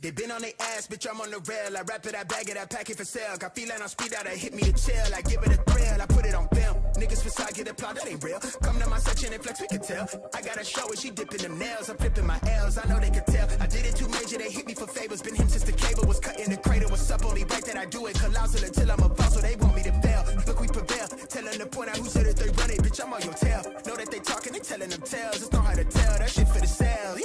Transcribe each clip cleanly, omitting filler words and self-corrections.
They been on their ass, bitch, I'm on the rail. I wrap it, I bag it, I pack it for sale. Got feeling on speed out, hit me to chill. I give it a thrill, I put it on film. Niggas facade, get applaud, that ain't real. Come to my section and flex, we can tell. I got a show and she dipping them nails. I'm flipping my L's, I know they can tell. I did it too major, they hit me for favors. Been him since the cable was cut in the cradle. What's up, only right that I do it. Colossal until I'm a boss, so they want me to fail. Look, we prevail. Tell them to point out who said that they run it. Bitch, I'm on your tail. Know that they talking, they telling them tales. Just know how to tell, that shit for the sale.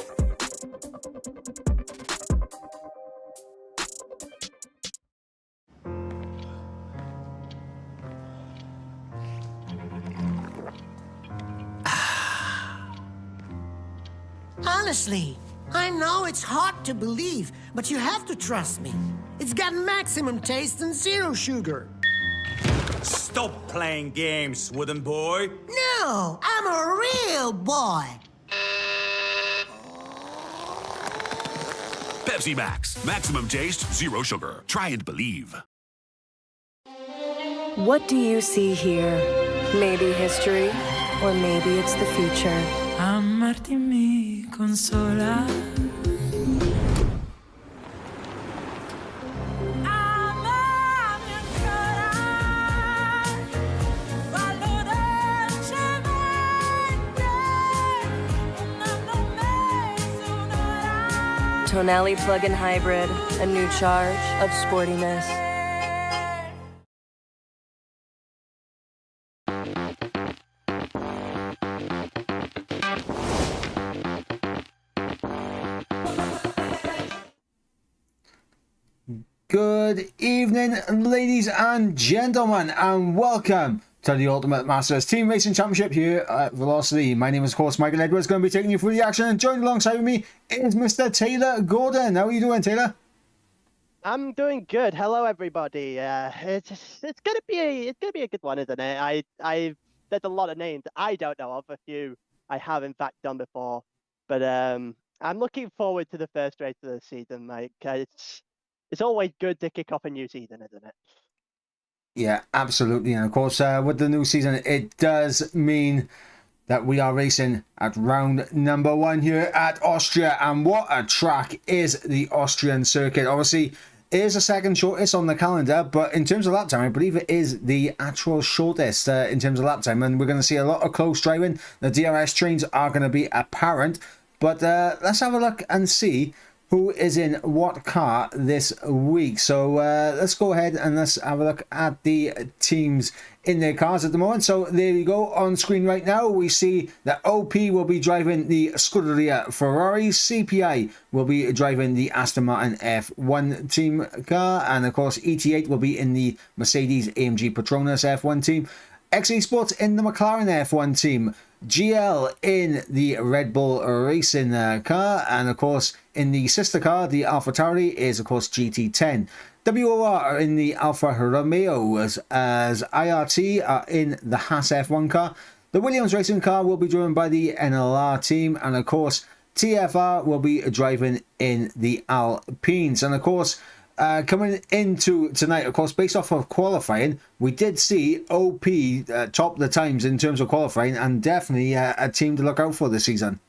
Honestly, I know it's hard to believe, but you have to trust me. It's got maximum taste and zero sugar. Stop playing games, wooden boy. No, I'm a real boy. Pepsi Max. Maximum taste, zero sugar. Try and believe. What do you see here? Maybe history, or maybe it's the future. Amarti mi consola. Amami ancora. Fallo dolcemente. Un anno, un mese, un'ora. Tonelli plug-in hybrid, a new charge of sportiness. Good evening, ladies and gentlemen, and welcome to the Ultimate Masters Team Racing Championship here at Velocity. My name is, of course, Michael Edwards, going to be taking you through the action, and joined alongside with me is Mr. Taylor Gordon. How are you doing, Taylor? I'm doing good. Hello, everybody. It's gonna be a good one, isn't it? There's a lot of names I don't know of. A few I have in fact done before, but I'm looking forward to the first race of the season, Mike. It's always good to kick off a new season, isn't it? Yeah, absolutely. And of course, with the new season, it does mean that we are racing at round number 1 here at Austria. And what a track is the Austrian circuit. Obviously, it is the second shortest on the calendar, but in terms of lap time, I believe it is the actual shortest in terms of lap time. And we're going to see a lot of close driving. The DRS trains are going to be apparent. But let's have a look and see who is in what car this week. So let's go ahead and let's have a look at the teams in their cars at the moment. So there you go. On screen right now, we see that OP will be driving the Scuderia Ferrari. CPI will be driving the Aston Martin F1 team car. And of course, ET8 will be in the Mercedes AMG Petronas F1 team. XE Sports in the McLaren F1 team. GL in the Red Bull Racing car, and of course in the sister car, the Alpha Tauri, is of course GT10. WOR in the Alfa Romeo, as IRT are in the Haas F1 car. The Williams Racing car will be driven by the NLR team, and of course TFR will be driving in the Alpines. And of course, coming into tonight, of course, based off of qualifying, we did see OP top the times in terms of qualifying, and definitely a team to look out for this season.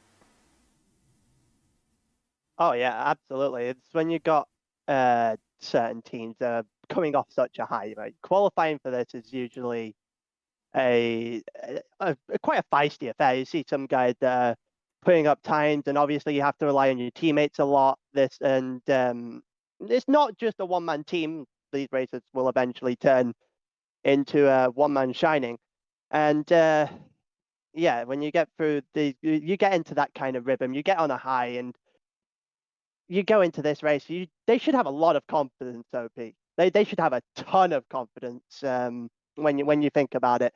Oh yeah, absolutely. It's when you got certain teams that are coming off such a high, right? Qualifying for this is usually a quite a feisty affair. You see some guys putting up times, and obviously you have to rely on your teammates a lot. It's not just a one-man team. These races will eventually turn into a one-man shining. And yeah, when you get through you get into that kind of rhythm, you get on a high, and you go into this race, they should have a lot of confidence, OP. They should have a ton of confidence when you think about it,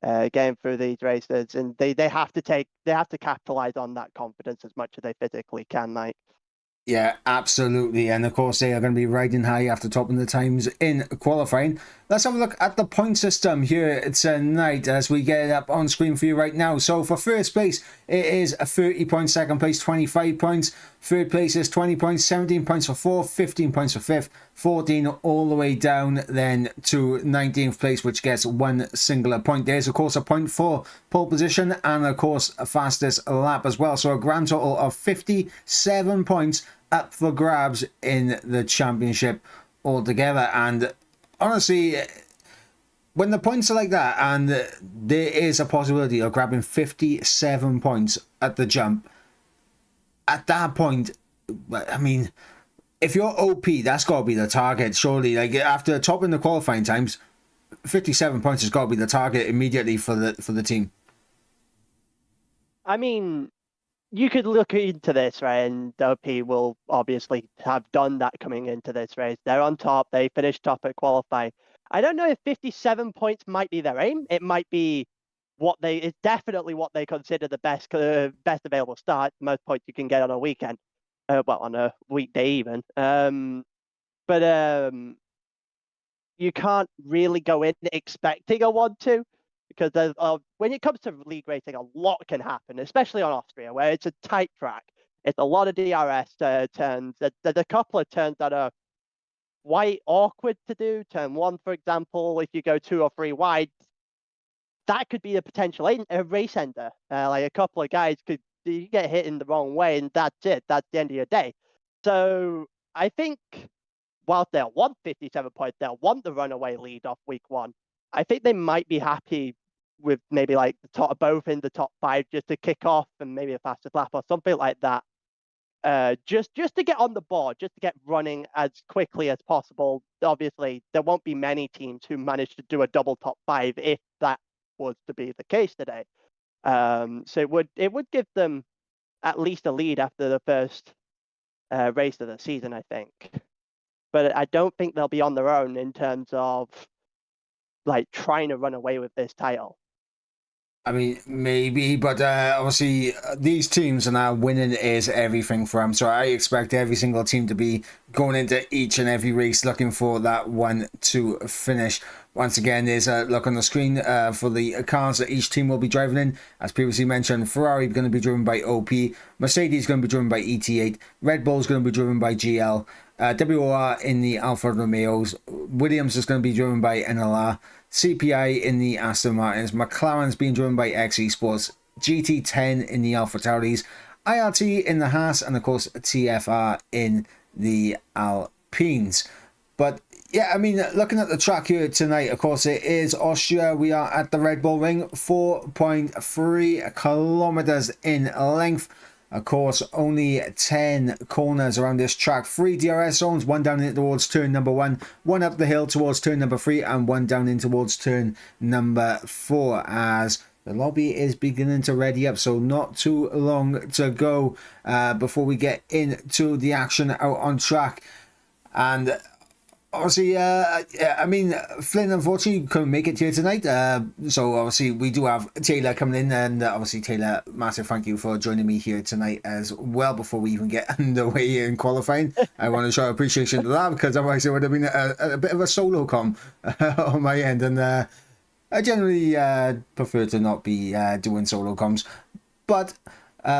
getting through these races. And they have to capitalize on that confidence as much as they physically can, Mike. Yeah, absolutely. And of course, they are going to be riding high after topping the times in qualifying. let's have a look at the point system here tonight as we get it up on screen for you right now. So for first place, it is a 30 points. Second place, 25 points. Third place is 20 points. 17 points for fourth. 15 points for fifth. 14 all the way down then to 19th place, which gets one singular point. There's, of course, a point for pole position and, of course, a fastest lap as well. So a grand total of 57 points up for grabs in the championship altogether. And honestly, when the points are like that and there is a possibility of grabbing 57 points at the jump, at that point, I mean, if you're OP, that's got to be the target, surely. Like, after topping the qualifying times, 57 points has got to be the target immediately for the team. I mean, you could look into this, right? And OP will obviously have done that coming into this race. They're on top. They finished top at qualifying. I don't know if 57 points might be their aim. It might be it's definitely what they consider the best available start. Most points you can get on a weekend. Well, on a weekday even. But you can't really go in expecting a 1-2 because when it comes to league racing, a lot can happen, especially on Austria, where it's a tight track. It's a lot of DRS turns. There's a couple of turns that are quite awkward to do. Turn 1, for example, if you go 2 or 3 wide, that could be a potential race ender. Like a couple of guys you get hit in the wrong way, and that's it. That's the end of your day. So I think whilst they'll want 57 points, they'll want the runaway lead off week 1. I think they might be happy with maybe like both in the top 5 just to kick off and maybe a fastest lap or something like that. Just to get on the board, just to get running as quickly as possible. Obviously, there won't be many teams who manage to do a double top 5 if that was to be the case today. So it would give them at least a lead after the first race of the season, I think. But I don't think they'll be on their own in terms of like trying to run away with this title. I mean, maybe, but obviously these teams are now winning is everything for them. So I expect every single team to be going into each and every race looking for that 1-2 finish. Once again, there's a look on the screen for the cars that each team will be driving in. As previously mentioned, Ferrari going to be driven by OP, Mercedes going to be driven by ET8, Red Bull is going to be driven by GL, WOR in the Alfa Romeos, Williams is going to be driven by NLR, CPI in the Aston Martins, McLaren's being driven by XE Sports, GT10 in the Alfa Tauris, IRT in the Haas, and of course TFR in the Alpines. But yeah, I mean, looking at the track here tonight, of course, it is Austria. We are at the Red Bull Ring, 4.3 kilometers in length. Of course, only 10 corners around this track. 3 DRS zones, 1 down in towards turn number 1, 1 up the hill towards turn number 3, and 1 down in towards turn number 4 as the lobby is beginning to ready up. So not too long to go before we get into the action out on track. And obviously, I mean, Flynn unfortunately couldn't make it here tonight. So obviously we do have Taylor coming in, and obviously Taylor, massive thank you for joining me here tonight as well before we even get underway in qualifying. I want to show appreciation to that because otherwise it would have been a bit of a solo com on my end, and I generally prefer to not be doing solo comms. But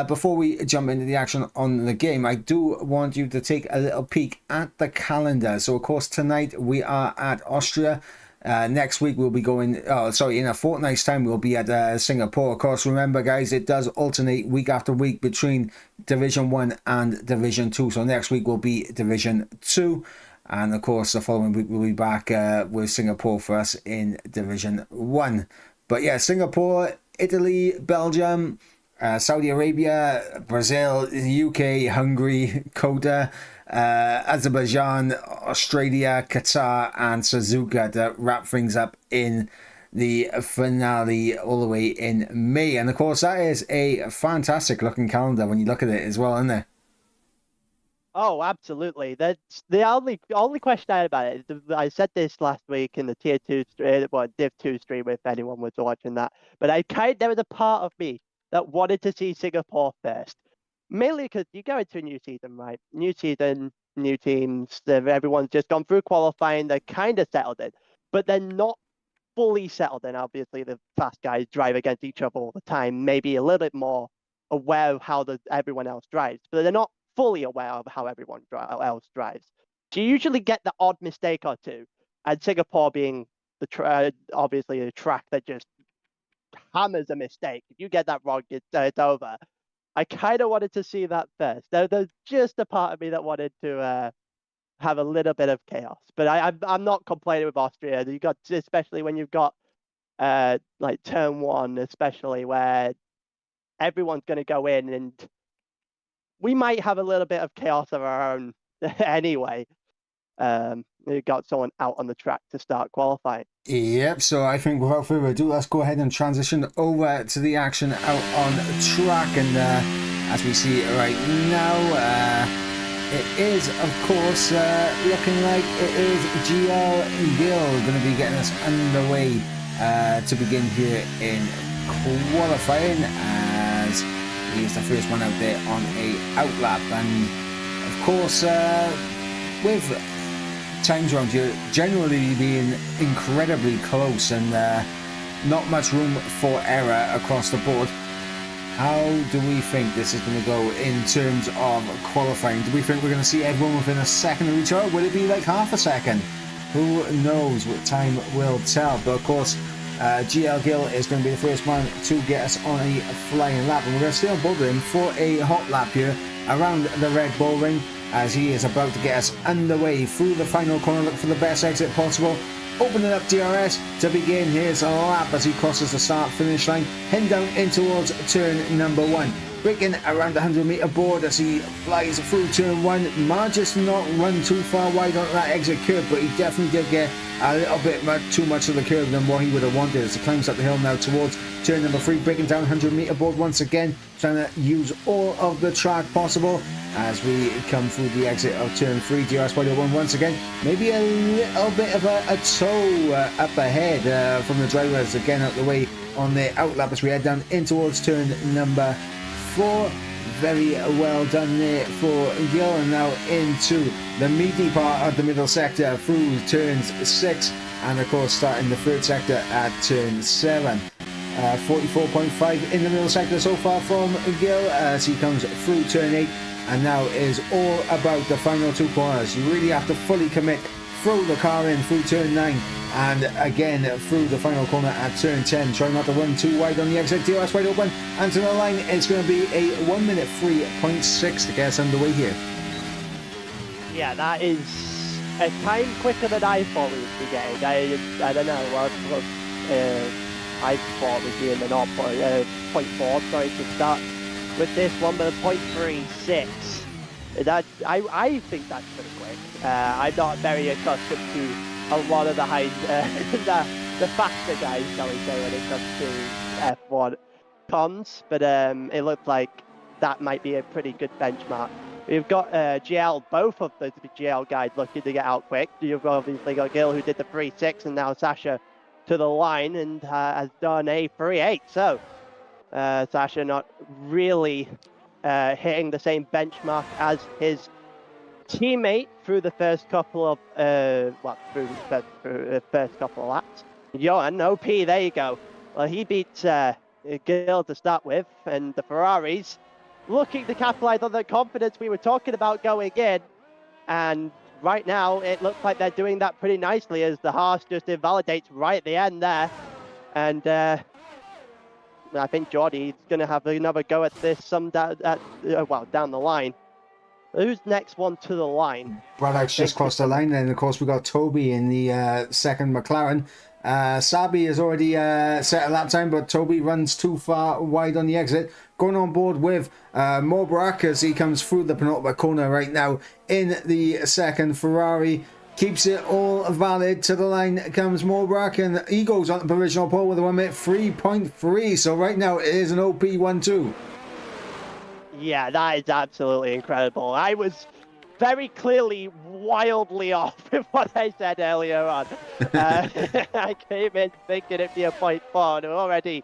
before we jump into the action on the game, I do want you to take a little peek at the calendar. So, of course, tonight we are at Austria. Next week we'll be going, in a fortnight's time we'll be at Singapore. Of course, remember, guys, it does alternate week after week between Division 1 and Division 2. So next week will be Division 2. And, of course, the following week we'll be back with Singapore for us in Division 1. But, yeah, Singapore, Italy, Belgium, Saudi Arabia, Brazil, UK, Hungary, Coda, Azerbaijan, Australia, Qatar, and Suzuka to wrap things up in the finale all the way in May. And of course, that is a fantastic looking calendar when you look at it as well, isn't it? Oh, absolutely. That's the only question I had about it. I said this last week in the Tier 2, Div 2 stream if anyone was watching that. But there was a part of me that wanted to see Singapore first. Mainly because you go into a new season, right? New season, new teams, everyone's just gone through qualifying, they're kind of settled in. but they're not fully settled in. Obviously, the fast guys drive against each other all the time, maybe a little bit more aware of how everyone else drives, but they're not fully aware of how everyone else drives. So you usually get the odd mistake or two, and Singapore being obviously a track that just hammers a mistake. If you get that wrong, it's over. I kind of wanted to see that first. There's just a part of me that wanted to have a little bit of chaos, but I'm not complaining with Austria. You got, especially when you've got like turn one, especially where everyone's going to go in, and we might have a little bit of chaos of our own anyway. We got someone out on the track to start qualifying. Yep, so I think without further ado, let's go ahead and transition over to the action out on track. And as we see right now, it is, of course, looking like it is GL Gill going to be getting us underway to begin here in qualifying, as he is the first one out there on a outlap. And of course, with times around here generally being incredibly close and not much room for error across the board, how do we think this is going to go in terms of qualifying? Do we think we're going to see everyone within a second of each other? Will it be like half a second? Who knows? What time will tell. But of course, GL Gill is going to be the first one to get us on a flying lap, and we're going to stay on board with him for a hot lap here around the Red Bull Ring, as he is about to get us underway through the final corner. Look for the best exit possible, opening up DRS to begin his lap as he crosses the start finish line, heading down in towards turn number one, breaking around the 100-meter board as he flies through turn one. Manages to not run too far wide onto that exit curve, but he definitely did get a little bit too much of the curve than what he would have wanted as he climbs up the hill now towards turn number three, breaking down 100-meter board once again, trying to use all of the track possible as we come through the exit of turn 3. DRS wide open once again, maybe a little bit of a toe up ahead from the drivers again out the way on their outlap as we head down in towards turn number 4. Very well done there for Gill, and now into the meaty part of the middle sector through turns 6 and of course starting the third sector at turn 7. 44.5 in the middle sector so far from Gill as he comes through turn 8, and now is all about the final two corners. You really have to fully commit, throw the car in through turn 9 and again through the final corner at turn 10. Try not to run too wide on the exit. DRS wide open, and to the line it's going to be a 1 minute 3.6 to get us underway here. Yeah, that is a time quicker than I thought we would be getting. I don't know what I thought we'd be in the 0.4, sorry, to start with this one, but a 0.36. That I think that's pretty quick. I'm not very accustomed to a lot of the high, the faster guys, shall we say, when it comes to F1 cons, but it looked like that might be a pretty good benchmark. We've got GL, both of the GL guys looking to get out quick. You've obviously got Gill, who did the 3.6, and now Sasha to the line and has done a 3.8. So Sasha not really hitting the same benchmark as his teammate through the first couple of first couple of laps. Johan, OP, there you go. Well, he beat Gill to start with, and the Ferraris looking to capitalize on the confidence we were talking about going in, and right now it looks like they're doing that pretty nicely as the Haas just invalidates right at the end there, and I think Geordie's going to have another go at this down the line. Who's next one to the line? Braddock's just crossed the line, and of course we got Toby in the second McLaren. Sabi has already set a lap time, but Toby runs too far wide on the exit. Going on board with Morbarak as he comes through the penultimate corner right now in the second Ferrari. Keeps it all valid. To the line comes Morbarak, and he goes on the provisional pole with a 1 minute 3.3. So right now it is an OP 1-2. Yeah, that is absolutely incredible. I was very clearly wildly off with what I said earlier on. I came in thinking it'd be a 0.4, and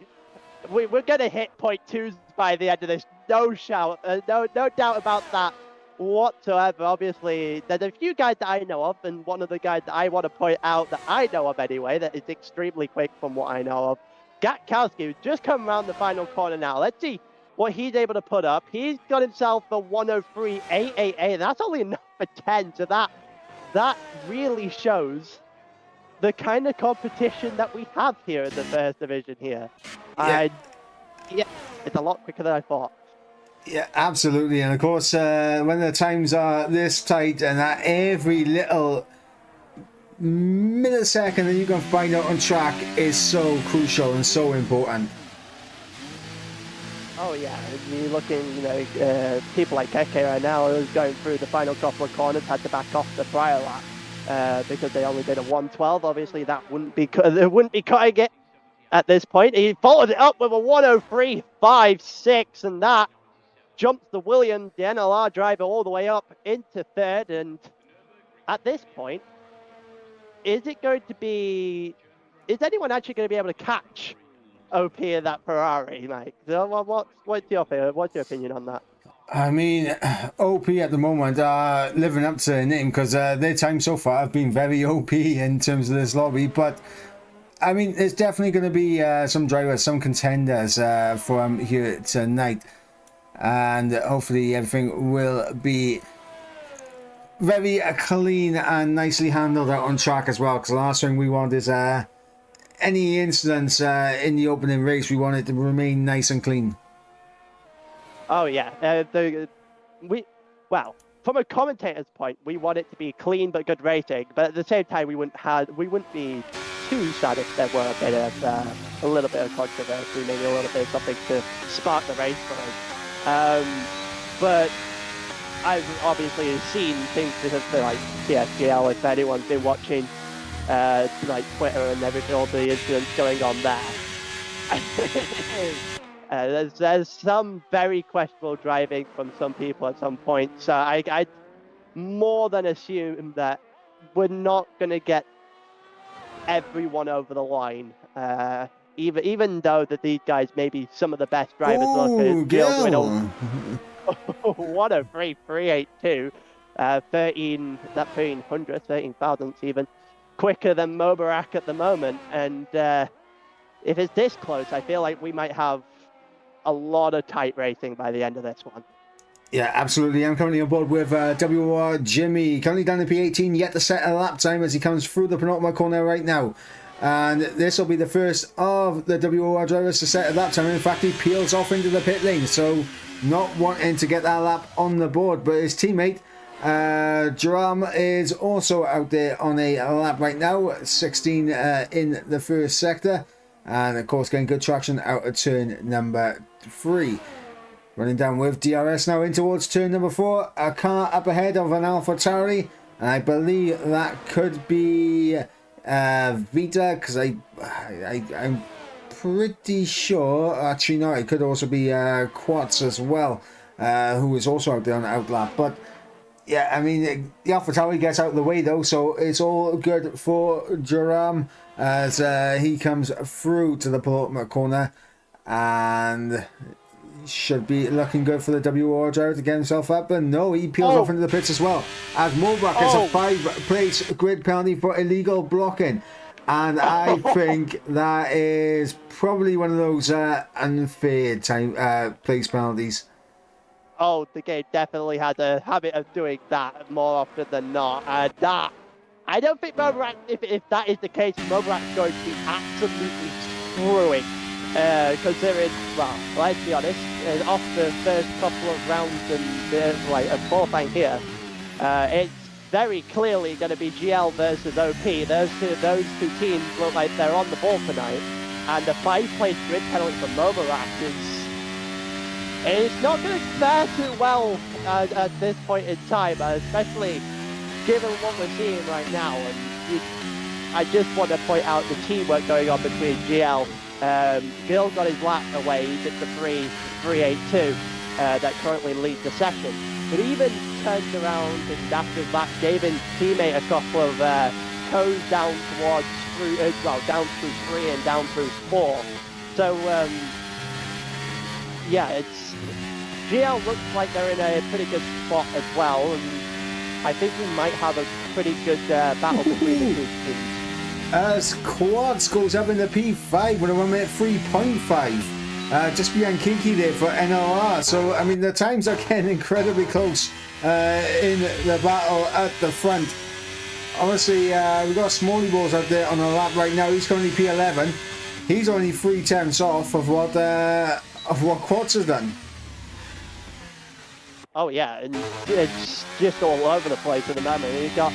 we're going to hit 0.2s by the end of this. No doubt about that. whatsoever. Obviously, there's a few guys that I know of, and one of the guys that I want to point out that I know of anyway, that is extremely quick from what I know of. Gatkowski, who's just come around the final corner now. Let's see what he's able to put up. He's got himself a 103.888, and that's only a number 10, so that really shows the kind of competition that we have here in the first division here. Yeah. Yeah, it's a lot quicker than I thought. Yeah, absolutely. And of course, when the times are this tight and that every little millisecond that you can find out on track is so crucial and so important. Oh yeah, you're looking, people like Keke right now who's going through the final couple of corners had to back off the prior lap because they only did a 112. Obviously, that wouldn't be cutting it at this point. He followed it up with a 103.56, and that jumps the Williams, the NLR driver, all the way up into third. And at this point, is anyone actually going to be able to catch OP in that Ferrari, Mike? What's your opinion on that? I mean, OP at the moment are living up to their name because their time so far have been very OP in terms of this lobby. But I mean, there's definitely going to be some drivers, some contenders for them here tonight. And hopefully everything will be very clean and nicely handled out on track as well, because the last thing we want is any incidents in the opening race. We want it to remain nice and clean. Oh yeah, from a commentator's point, we want it to be clean but good racing. But at the same time, we wouldn't be too sad if there were a little bit of controversy, maybe a little bit of something to spark the race for us. But I've obviously seen things like TSGL, if anyone's been watching like Twitter and everything, all the incidents going on there. There's some very questionable driving from some people at some point, so I more than assume that we're not going to get everyone over the line. Even though that these guys may be some of the best drivers. Ooh, Gil. 103.382, 13,000 even quicker than Mobarak at the moment. And if it's this close, I feel like we might have a lot of tight racing by the end of this one. Yeah, absolutely. I'm currently on board with WR Jimmy, currently down in P18, yet to set a lap time as he comes through the penultimate corner right now. And this will be the first of the WR drivers to set a lap time. In fact, he peels off into the pit lane, so not wanting to get that lap on the board. But his teammate, Jerome, is also out there on a lap right now, 16 in the first sector. And of course, getting good traction out of turn number 3. Running down with DRS now in towards turn number 4. A car up ahead of an Alpha Tauri. And I believe that could be Vita, because I'm pretty sure, actually no, it could also be Quats as well, who is also out there on the outlap. But yeah, I mean, the Alpha Tauri gets out of the way though, so it's all good for Jerome as he comes through to the penultimate corner, and should be looking good for the WR driver to get himself up. But no, he peels off into the pits as well, as Mobrak has a 5-place grid penalty for illegal blocking. And I think that is probably one of those unfair place penalties. Oh, the game definitely has a habit of doing that more often than not. And that, I don't think Mobrak, if that is the case, Mobrak's going to be absolutely screwing. Considering, well, let's be honest, off the first couple of rounds and like a qualifying here, it's very clearly going to be GL versus OP. Those two teams look like they're on the ball tonight, and the 5-place grid penalty for Mobarak is not going to fare too well at this point in time, especially given what we're seeing right now. And I just want to point out the teamwork going on between GL. Gil got his lap away, he did the 3.82 that currently leads the session. But even turned around and after that gave his teammate a couple of toes down towards down through 3 and down through 4. So yeah, it's GL looks like they're in a pretty good spot as well, and I think we might have a pretty good battle between the two teams. As Quads goes up in the P5 with a 1 minute 3.5. Just behind Kiki there for NLR. So, I mean, the times are getting incredibly close in the battle at the front. Obviously, we've got Smalley Balls out there on the lap right now. He's currently P11. He's only 3 tenths off of what Quads has done. Oh yeah, and it's just all over the place at the moment. You got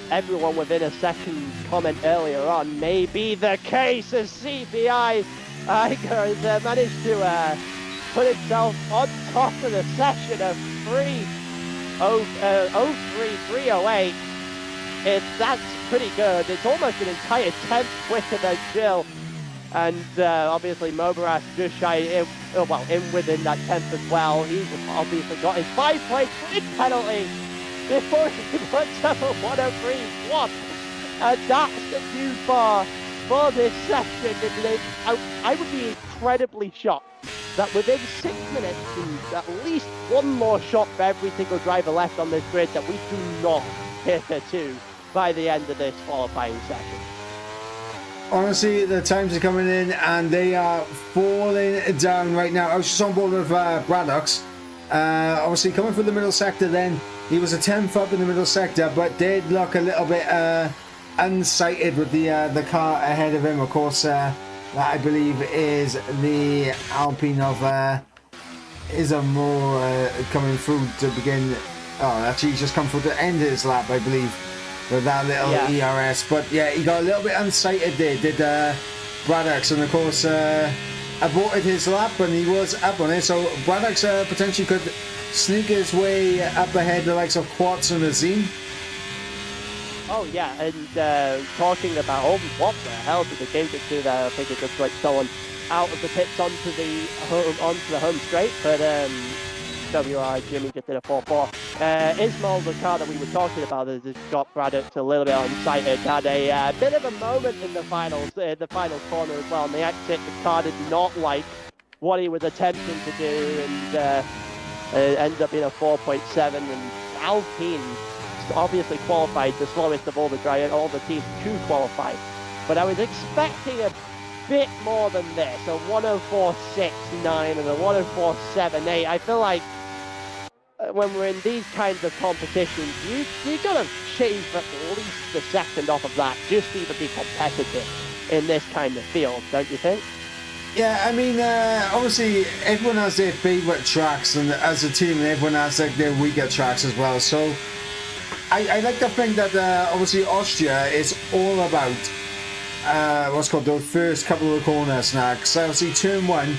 everyone within a second comment earlier on. May be the case as CPI Iger has managed to put himself on top of the session of 03.308. That's pretty good. It's almost an entire tenth quicker than Jill. And obviously Mobaras just shy in within that tenth as well. He's obviously got his 5-point grid penalty before he puts up a 103.1. And that's the new bar for this session. I would be incredibly shocked that within 6 minutes and at least one more shot for every single driver left on this grid that we do not hit a 2 by the end of this qualifying session. Honestly, the times are coming in and they are falling down right now. I was just on board with Braddock's. Obviously, coming from the middle sector then, he was a 10th up in the middle sector, but did look a little bit unsighted with the car ahead of him. Of course, that I believe is the Alpine of Isamo coming through to begin. Oh, actually, he's just come through to end his lap, I believe, with that little ERS. But yeah, he got a little bit unsighted there, did Braddock's, and of course aborted his lap and he was up on it. So Braddock's potentially could sneak his way up ahead the likes of Quartz and Azim. Oh yeah, and talking about what the hell did the game just do there? I think it just like someone out of the pits onto the home straight, but WI Jimmy just did a 4-4. Ismail, the car that we were talking about, has got Braddock a little bit unsighted. Had a bit of a moment in the finals, the final corner as well. On the exit, the car did not like what he was attempting to do, and ended up being a 4.7. And Alpine obviously qualified the slowest of all the teams to qualify. But I was expecting a bit more than this, a 104.69 and a 104.78. I feel like when we're in these kinds of competitions, you gotta shave at least the second off of that just to even be competitive in this kind of field, don't you think? Yeah, I mean, obviously everyone has their favourite tracks, and as a team, everyone has like their weaker tracks as well. So I like to think that obviously Austria is all about what's called those first couple of corners now. Because obviously turn 1,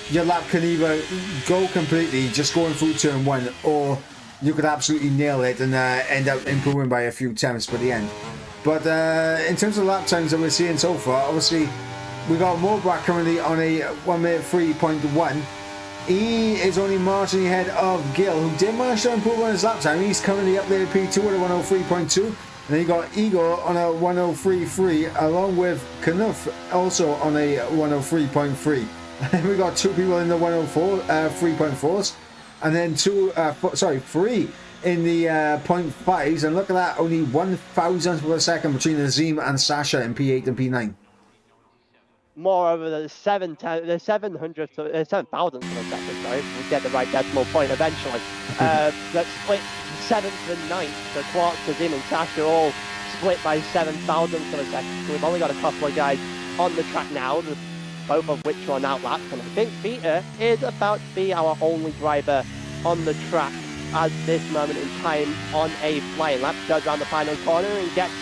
your lap can either go completely just going through turn 1, or you could absolutely nail it and end up improving by a few tenths by the end. But in terms of lap times that we're seeing so far, obviously we got Mobrak currently on a 1 minute 3.1. He is only marginally ahead of Gil, who did manage to improve on his lap time. He's currently up there at P2 at a 103.2. And then you got Igor on a 103.3, along with Knuth also on a 103.3. And we got 2 people in the 3.4s, and then 3 in the 0.5s. And look at that, only 1,000th of a second between Azim and Sasha in P8 and P9. Moreover, the 7,000th of a second, sorry, we'll get the right decimal point eventually. That split 7th and 9th. The Quartz, Azim and Sasha all split by 7,000th of a second. So we've only got a couple of guys on the track now, both of which are on outlaps. And I think Peter is about to be our only driver on the track at this moment in time on a flying lap. Goes around the final corner and gets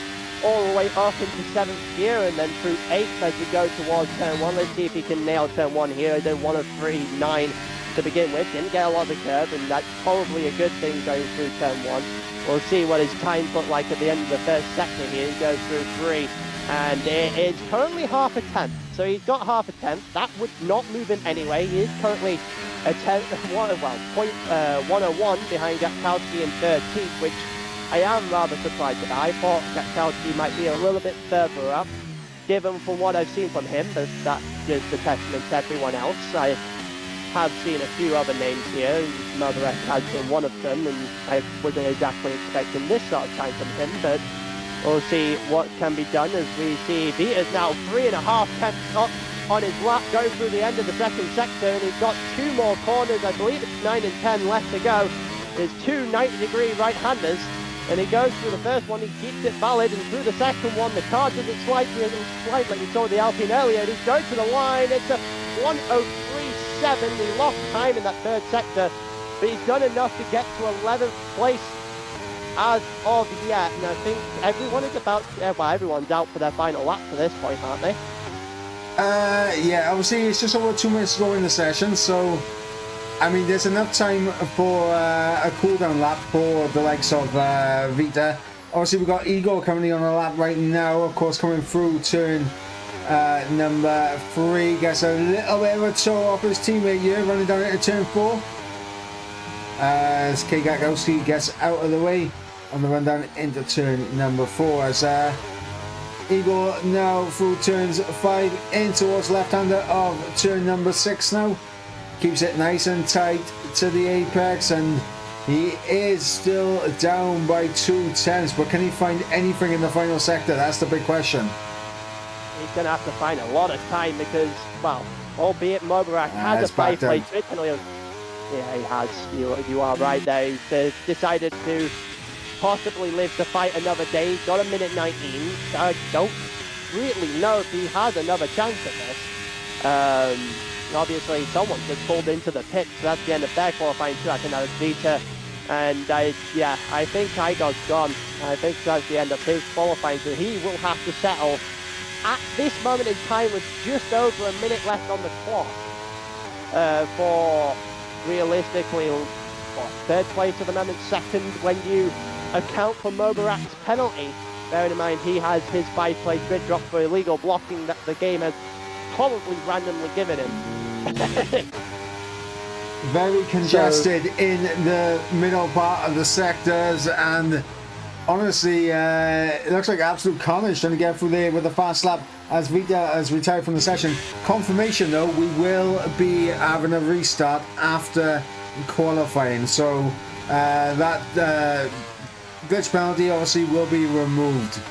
all the way up into 7th gear and then through 8th as we go towards turn 1. Let's see if he can nail turn 1 here. He did 103.9 to begin with. Didn't get a lot of the curve, and that's probably a good thing going through turn 1. We'll see what his times look like at the end of the first sector here. He goes through 3, and it is currently half a tenth. So he's got half a tenth. That would not move him anyway. He is currently a 101 behind Gatkowski in 13th, which I am rather surprised about. I thought Gatkowski might be a little bit further up, given from what I've seen from him, but that's just a testament to everyone else. I have seen a few other names here. Motherek has been one of them, and I wasn't exactly expecting this sort of time from him, but we'll see what can be done as we see Vita's now 3.5 tenths up on his lap going through the end of the second sector, and he's got 2 more corners. I believe it's 9 and 10 left to go. There's 2 90-degree right-handers, and he goes through the first one, he keeps it valid, and through the second one, the car doesn't slide like we saw the Alpine earlier, and he's going to the line. It's a 1:03.7. He lost time in that third sector, but he's done enough to get to 11th place as of yet, and I think everyone is about, well, everyone's out for their final lap to this point, aren't they? Yeah, obviously it's just over 2 minutes to go in the session, so I mean there's enough time for a cooldown lap for the likes of Vita. Obviously we've got Igor currently on a lap right now, of course, coming through turn number 3, gets a little bit of a toe off his teammate here, running down into turn 4 as K. Gakowski gets out of the way on the run down into turn number 4 as Igor now through turns 5 in towards left-hander of turn number 6 now. Keeps it nice and tight to the apex, and he is still down by 2 tenths, but can he find anything in the final sector? That's the big question. He's going to have to find a lot of time because, well, albeit Mobarak has a 5-place victory. Yeah, he has. You are right there. He's decided to possibly live to fight another day. He's got a minute 19. I don't really know if he has another chance at this. Obviously, someone just pulled into the pit, so that's the end of their qualifying too. I think that was Vita. And I think Igor's gone. I think that's the end of his qualifying, so he will have to settle at this moment in time with just over a minute left on the clock for realistically, what, 3rd place at the moment, 2nd when you account for Mobarak's penalty. Bearing in mind he has his 5-place grid drop for illegal blocking that the game has probably randomly given him. Very congested in the middle part of the sectors, and honestly it looks like absolute carnage trying to get through there with a fast lap as Vita has retired from the session. Confirmation though, we will be having a restart after qualifying, so that glitch penalty obviously will be removed.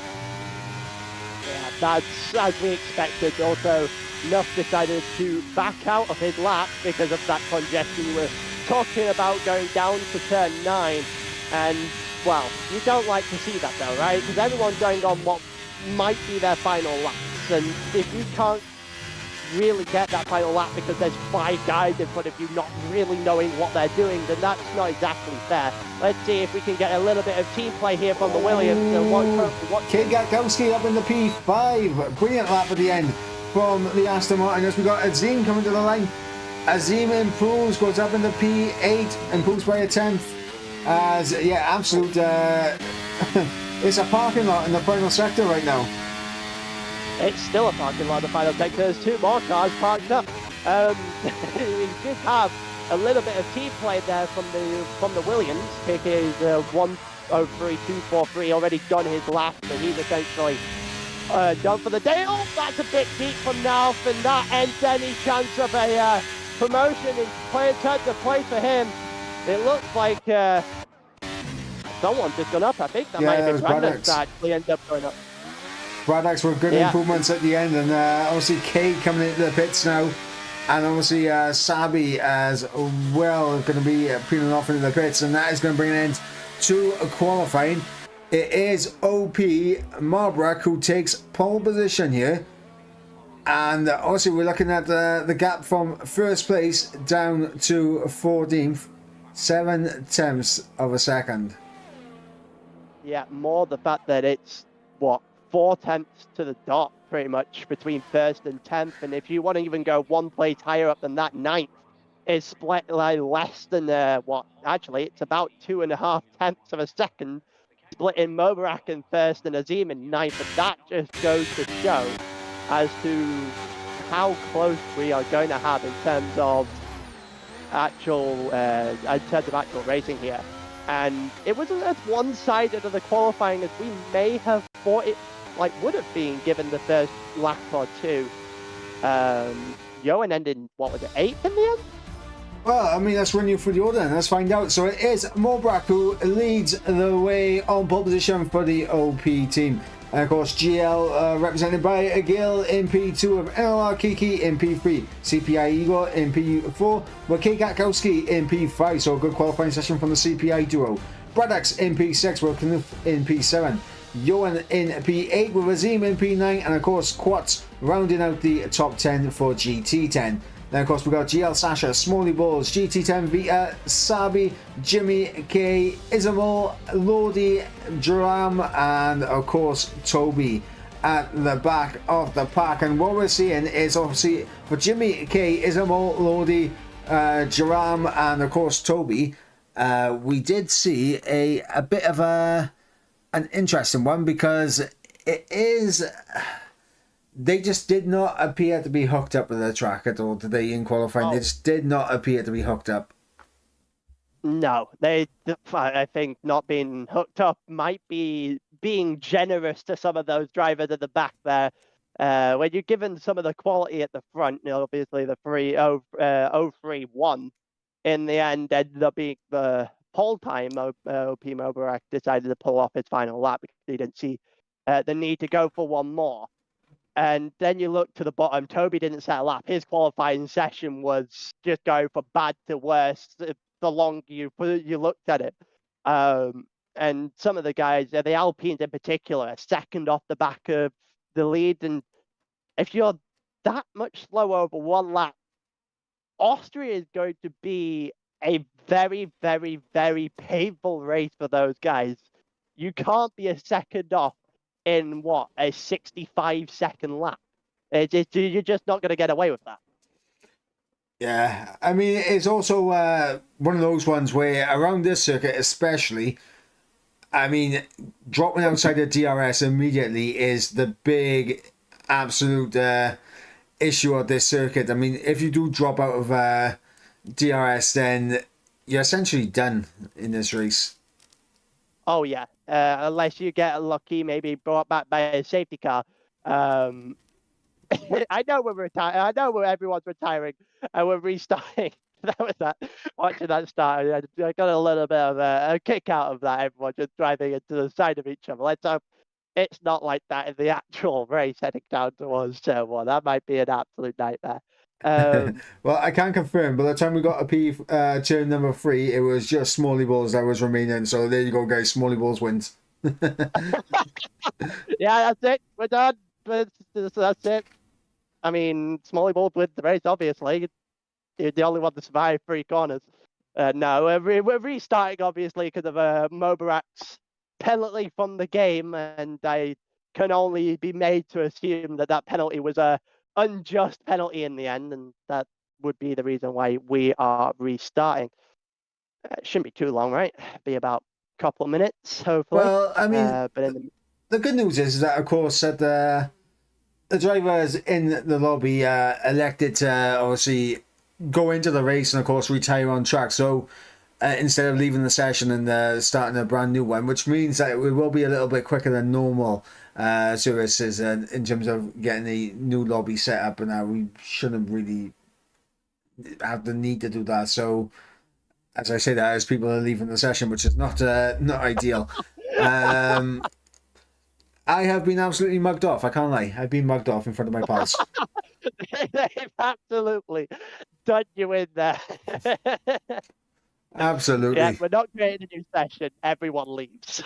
Yeah, that's as we expected. Also, Nuff decided to back out of his lap because of that congestion. We were talking about going down to turn 9, and well, you don't like to see that though, right? Because everyone's going on what might be their final laps, and if you can't really get that final lap because there's 5 guys in front of you not really knowing what they're doing, then that's not exactly fair. Let's see if we can get a little bit of team play here from the Williams. Kate Gatkowski up in the P5, brilliant lap at the end from the Aston Martin as we got Azim coming to the line. Azim improves, goes up in the P8, improves by a 10th. As yeah, absolute it's a parking lot in the final sector right now. It's still a parking lot in the final sector. There's 2 more cars parked up. We did have a little bit of team play there from the Williams. Pick is 1:03.243 already done his lap, but he's essentially done for the day. Oh, that's a bit deep from now, and that ends any chance of a promotion in turn to play for him. It looks like someone just gone up. I think that might have been Brandon that actually ended up going up. Braddock's with good improvements at the end, and obviously Kay coming into the pits now, and obviously Sabi as well going to be peeling off into the pits, and that is going to bring an end to qualifying. It is OP Marbrook who takes pole position here, and obviously we're looking at the gap from 1st place down to 14th, 7 tenths of a second. Yeah, more the fact that it's what, 4 tenths to the dot pretty much between 1st and 10th, and if you want to even go 1 place higher up than that, 9th is split like less than what, actually it's about 2.5 tenths of a second split in Mobarak in 1st and Azim in 9th, but that just goes to show as to how close we are going to have in terms of actual racing here. And it wasn't as one-sided of the qualifying as we may have thought it would have been given the first lap or 2. Johan ended, what was it, 8th in the end? Well, I mean, let's run you through the order and let's find out. So it is Mobrak who leads the way on pole position for the OP team. And of course, GL represented by Agil in P2 of NLR Kiki in P3, CPI Igor in P4, with Kakowski in P5, so a good qualifying session from the CPI duo. Braddock's in P6 with Knuf in P7, Johan in P8 with Azim in P9, and of course, Quats rounding out the top 10 for GT10. Then of course we've got GL Sasha, Smalley Balls, GT10 Vita, Sabi, Jimmy K, Isabel, Lodi, Duram, and of course Toby at the back of the pack. And what we're seeing is obviously for Jimmy K, Isabel, Lodi, Duram, and of course Toby, we did see a bit of an interesting one, because it is... They just did not appear to be hooked up with the track at all today in qualifying. They just did not appear to be hooked up. No, I think not being hooked up might be being generous to some of those drivers at the back there. When you're given some of the quality at the front, obviously the 3-0-3-1 in the end ended up being the pole time. OP Mobarak decided to pull off his final lap because he didn't see the need to go for one more. And then you look to the bottom, Toby didn't set a lap. His qualifying session was just going from bad to worse the longer you looked at it. And some of the guys, the Alpines in particular, are second off the back of the lead. And if you're that much slower over one lap, Austria is going to be a very, very, very painful race for those guys. You can't be a second off in a 65-second lap. You're just not going to get away with that. Yeah, I mean, it's also one of those ones where around this circuit especially, I mean, dropping outside the DRS immediately is the big absolute issue of this circuit. I mean, if you do drop out of DRS, then you're essentially done in this race. Oh, yeah. Unless you get lucky, maybe brought back by a safety car. I know we're retiring. I know everyone's retiring and we're restarting. That was that. Watching that start, I got a little bit of a kick out of that. Everyone just driving into the side of each other. Let's hope it's not like that in the actual race heading down towards turn one. That might be an absolute nightmare. Well, I can confirm, by the time we got to turn number 3, it was just Smalley Balls that was remaining. So there you go, guys. Smalley Balls wins. Yeah, that's it. We're done. That's it. I mean, Smalley Balls wins the race, obviously. You're the only one to survive 3 corners. No, we're restarting, obviously, because of Mobarak's penalty from the game. And I can only be made to assume that penalty was a unjust penalty in the end, and that would be the reason why we are restarting. It shouldn't be too long, right? Be about a couple of minutes, hopefully. Well, I mean, but the good news is that, of course, that the drivers in the lobby elected to obviously go into the race and, of course, retire on track. So instead of leaving the session and starting a brand new one, which means that it will be a little bit quicker than normal services in terms of getting a new lobby set up, and we shouldn't really have the need to do that. So as I say that, as people are leaving the session, which is not ideal. I have been absolutely mugged off. I can't lie. I've been mugged off in front of my pals. They've absolutely done you in there. Absolutely. Yeah, we're not creating a new session. Everyone leaves.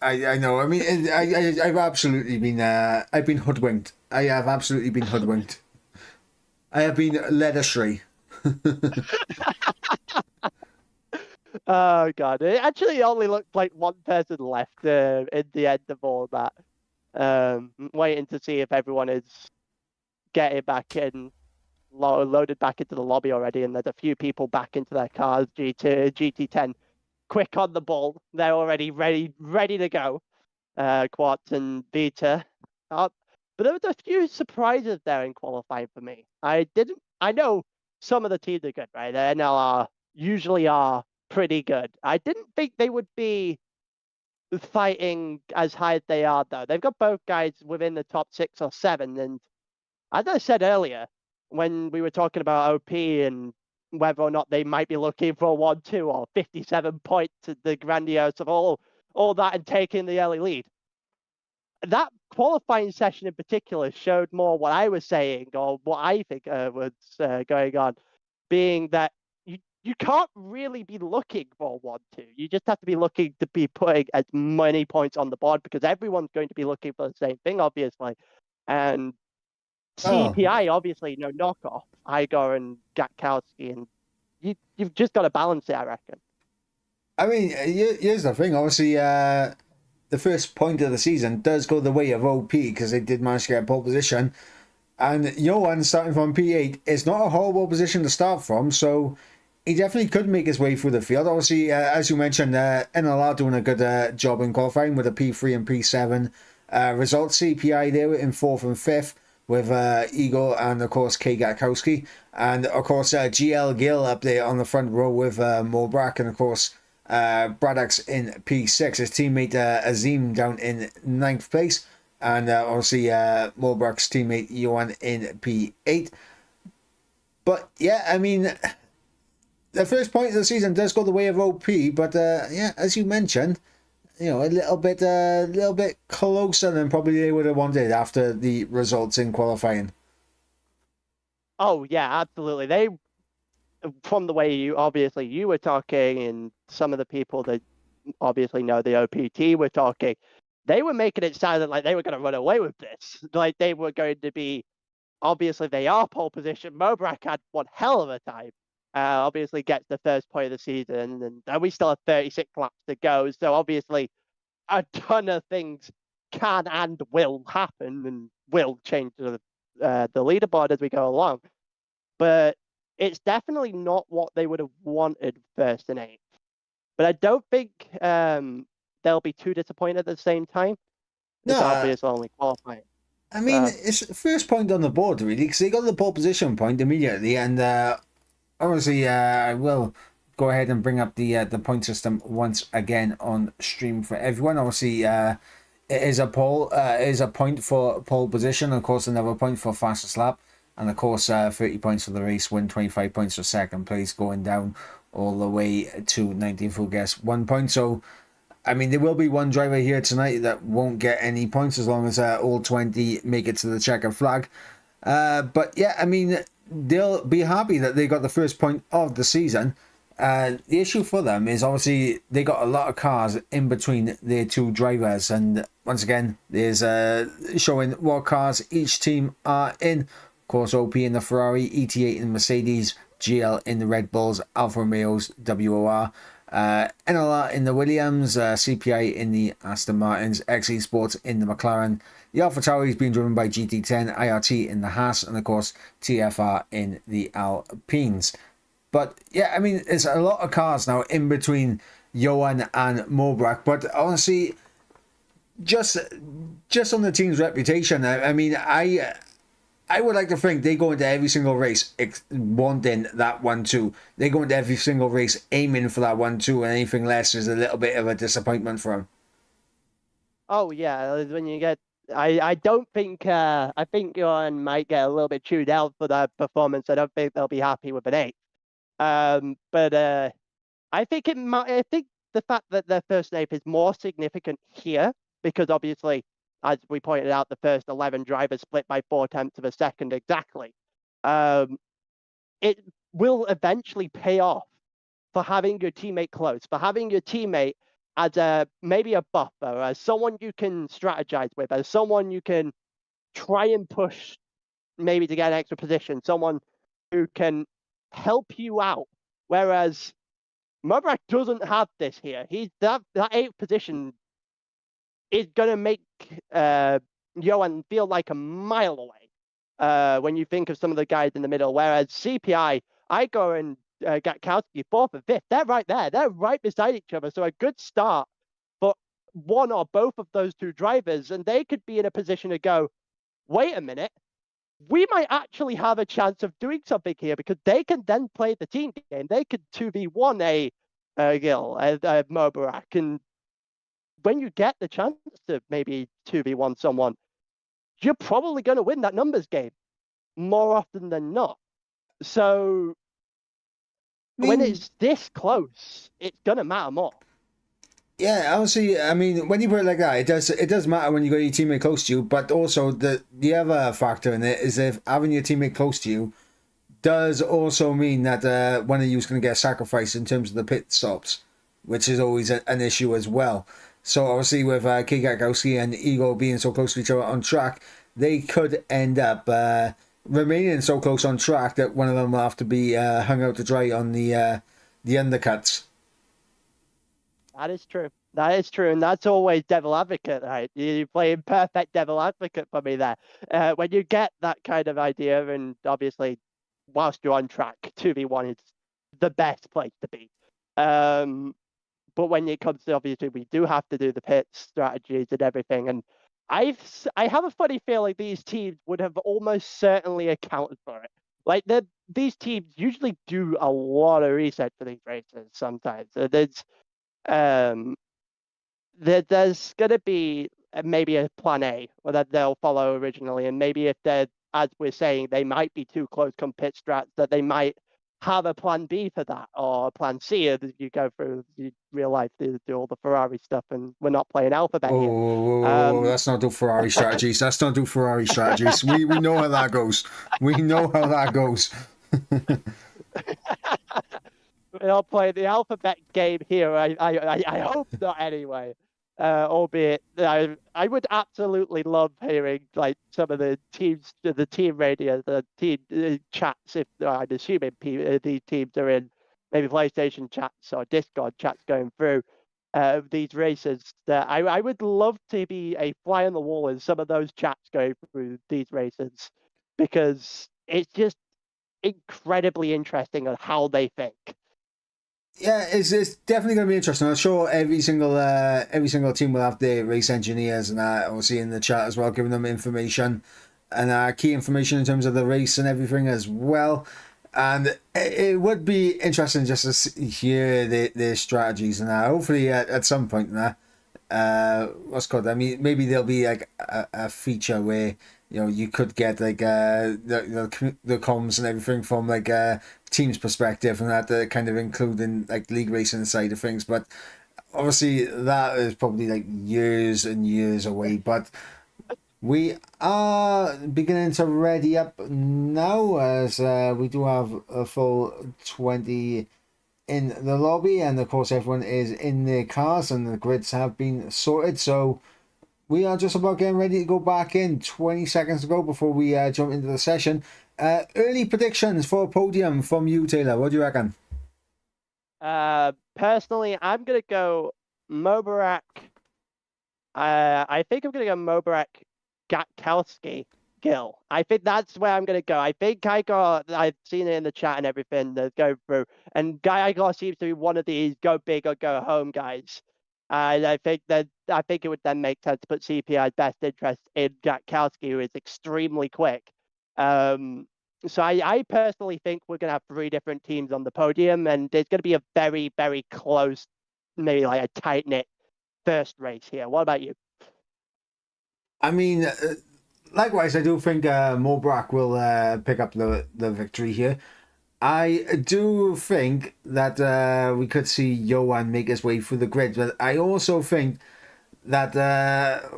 I know. I mean, I've absolutely been. I've been hoodwinked. I have absolutely been hoodwinked. I have been led astray. Oh god! It actually only looked like one person left in the end of all that. Waiting to see if everyone is getting back in, loaded back into the lobby already, and there's a few people back into their cars. GT10. Quick on the ball. They're already ready to go. Quartz and Vita. But there was a few surprises there in qualifying for me. I know some of the teams are good, right? The NLR usually are pretty good. I didn't think they would be fighting as high as they are, though. They've got both guys within the top 6 or 7. And as I said earlier, when we were talking about OP and whether or not they might be looking for a 1-2 or 57 points to the grandiose of all that and taking the early lead. That qualifying session in particular showed more what I was saying or what I think was going on, being that you can't really be looking for 1-2. You just have to be looking to be putting as many points on the board because everyone's going to be looking for the same thing, obviously. And CPI, obviously, no knockoff. Igor and Gatkowski, and you've just got to balance it, I reckon. I mean, here's the thing. Obviously, the first point of the season does go the way of OP because they did manage to get a pole position. And Johan starting from P8 is not a horrible position to start from, so he definitely could make his way through the field. Obviously, as you mentioned, NLR doing a good job in qualifying with a P3 and P7 results. CPI there in 4th and 5th with Igor and, of course, K. Gatkowski. And, of course, GL Gill up there on the front row with Mobrak. And, of course, Braddock's in P6. His teammate Azim down in 9th place. And, obviously, Mobrak's teammate Johan in P8. But, yeah, I mean, the first point of the season does go the way of OP, but yeah, as you mentioned, a little bit closer than probably they would have wanted after the results in qualifying. Oh yeah, absolutely. They, from the way you were talking, and some of the people that obviously know the OPT were talking, they were making it sound like they were going to run away with this, like they were going to be. Obviously, they are pole position. Mobrak had one hell of a time. Obviously gets the first point of the season, and we still have 36 laps to go. So obviously, a ton of things can and will happen, and will change the leaderboard as we go along. But it's definitely not what they would have wanted first and 8th. But I don't think they'll be too disappointed at the same time. It's obviously only qualifying. I mean, it's first point on the board really because they got the pole position point immediately, and. Obviously, I will go ahead and bring up the point system once again on stream for everyone. Obviously, it is a point for pole position. Of course, another point for fastest lap, and of course, 30 points for the race win, 25 points for second place, going down all the way to 19th. Who gets 1 point. So, I mean, there will be one driver here tonight that won't get any points as long as all 20 make it to the checkered flag. But yeah, I mean, they'll be happy that they got the first point of the season. The issue for them is obviously they got a lot of cars in between their two drivers, and once again there's showing what cars each team are in. Of course, OP in the Ferrari, ET8 in Mercedes, GL in the Red Bulls, Alfa Romeos, WOR, NLR in the Williams, CPI in the Aston Martins, XE Sports in the McLaren. The Alpha Tauri is being driven by GT10, IRT in the Haas, and of course TFR in the Alpines. But yeah, I mean, there's a lot of cars now in between Johan and Mobrak. But honestly, just on the team's reputation, I mean, I would like to think they go into every single race wanting that 1-2. They go into every single race aiming for that 1-2, and anything less is a little bit of a disappointment for them. Oh yeah, when you get. I don't think I think Johan might get a little bit chewed out for that performance. I don't think they'll be happy with an 8. But I think I think the fact that their first 8 is more significant here because obviously, as we pointed out, the first 11 drivers split by 4/10 of a second exactly. It will eventually pay off for having your teammate close, for having your teammate as maybe a buffer, as someone you can strategize with, as someone you can try and push maybe to get an extra position, someone who can help you out. Whereas Mobrak doesn't have this here. He's that 8th position is going to make Johan feel like a mile away when you think of some of the guys in the middle. Whereas CPI, Igor and Gatkowski, 4th and 5th, they're right there. They're right beside each other. So a good start for one or both of those two drivers. And they could be in a position to go, wait a minute, we might actually have a chance of doing something here because they can then play the team game. They could 2v1 Gil, Mobrak. And when you get the chance to maybe 2v1 someone, you're probably going to win that numbers game. more often than not. So I when mean, it's this close, it's gonna matter more. yeah, obviously, I mean, when you put it like that, it does matter when you got your teammate close to you, but also the other factor in it is if having your teammate close to you does also mean that one of you is going to get sacrificed in terms of the pit stops, which is always an issue as well. So obviously with Kikakowski and Ego being so close to each other on track, they could end up remaining so close on track that one of them will have to be hung out to dry on the undercuts. That is true. That is true, and that's always devil advocate, right? You're playing perfect devil advocate for me there. When you get that kind of idea, and obviously, whilst you're on track, 2v1 is the best place to be. But when it comes to, obviously, we do have to do the pit strategies and everything, and I have a funny feeling these teams would have almost certainly accounted for it. Like these teams usually do a lot of research for these races sometimes. Um, there's going to be maybe a plan A or that they'll follow originally, and maybe if they're, as we're saying, they might be too close come pit strats, that they might have a plan B for that, or a plan C as you go through real life, do all the Ferrari stuff, and we're not playing alphabet here. Let's not do Ferrari strategies. Let's not do Ferrari strategies. We know how that goes. We know how that goes. We're not playing the alphabet game here. I hope not anyway. Albeit I would absolutely love hearing like some of the teams, the team radio, the team chats. If I'm assuming these teams are in maybe PlayStation chats or Discord chats going through these races. I would love to be a fly on the wall in some of those chats going through these races, because it's just incredibly interesting on how they think. Yeah, it's definitely going to be interesting. I'm sure every single team will have their race engineers and obviously in the chat as well, giving them information and key information in terms of the race and everything as well. And it would be interesting just to hear their strategies and hopefully at some point what's called, I mean, maybe there'll be like a feature where you could get like the comms and everything from like team's perspective, and that kind of including like league racing side of things. But obviously that is probably like years and years away. But we are beginning to ready up now, as we do have a full 20 in the lobby, and of course everyone is in their cars and the grids have been sorted. So we are just about getting ready to go back in. 20 seconds to go before we jump into the session. Early predictions for a podium from you, Taylor. What do you reckon? Personally, I'm going to go Mobarak. I think I'm going to go Mobarak, Gatkowski, Gill. I think that's where I'm going to go. I think I've seen it in the chat and everything that's going through. And Igor seems to be one of these go big or go home guys. And I think it would then make sense to put CPI's best interest in Gatkowski, who is extremely quick. So I personally think we're going to have 3 different teams on the podium, and there's going to be a very, very close, maybe like a tight-knit first race here. What about you? I mean, likewise, I do think Mobrak will pick up the victory here. I do think that we could see Johan make his way through the grid, but I also think that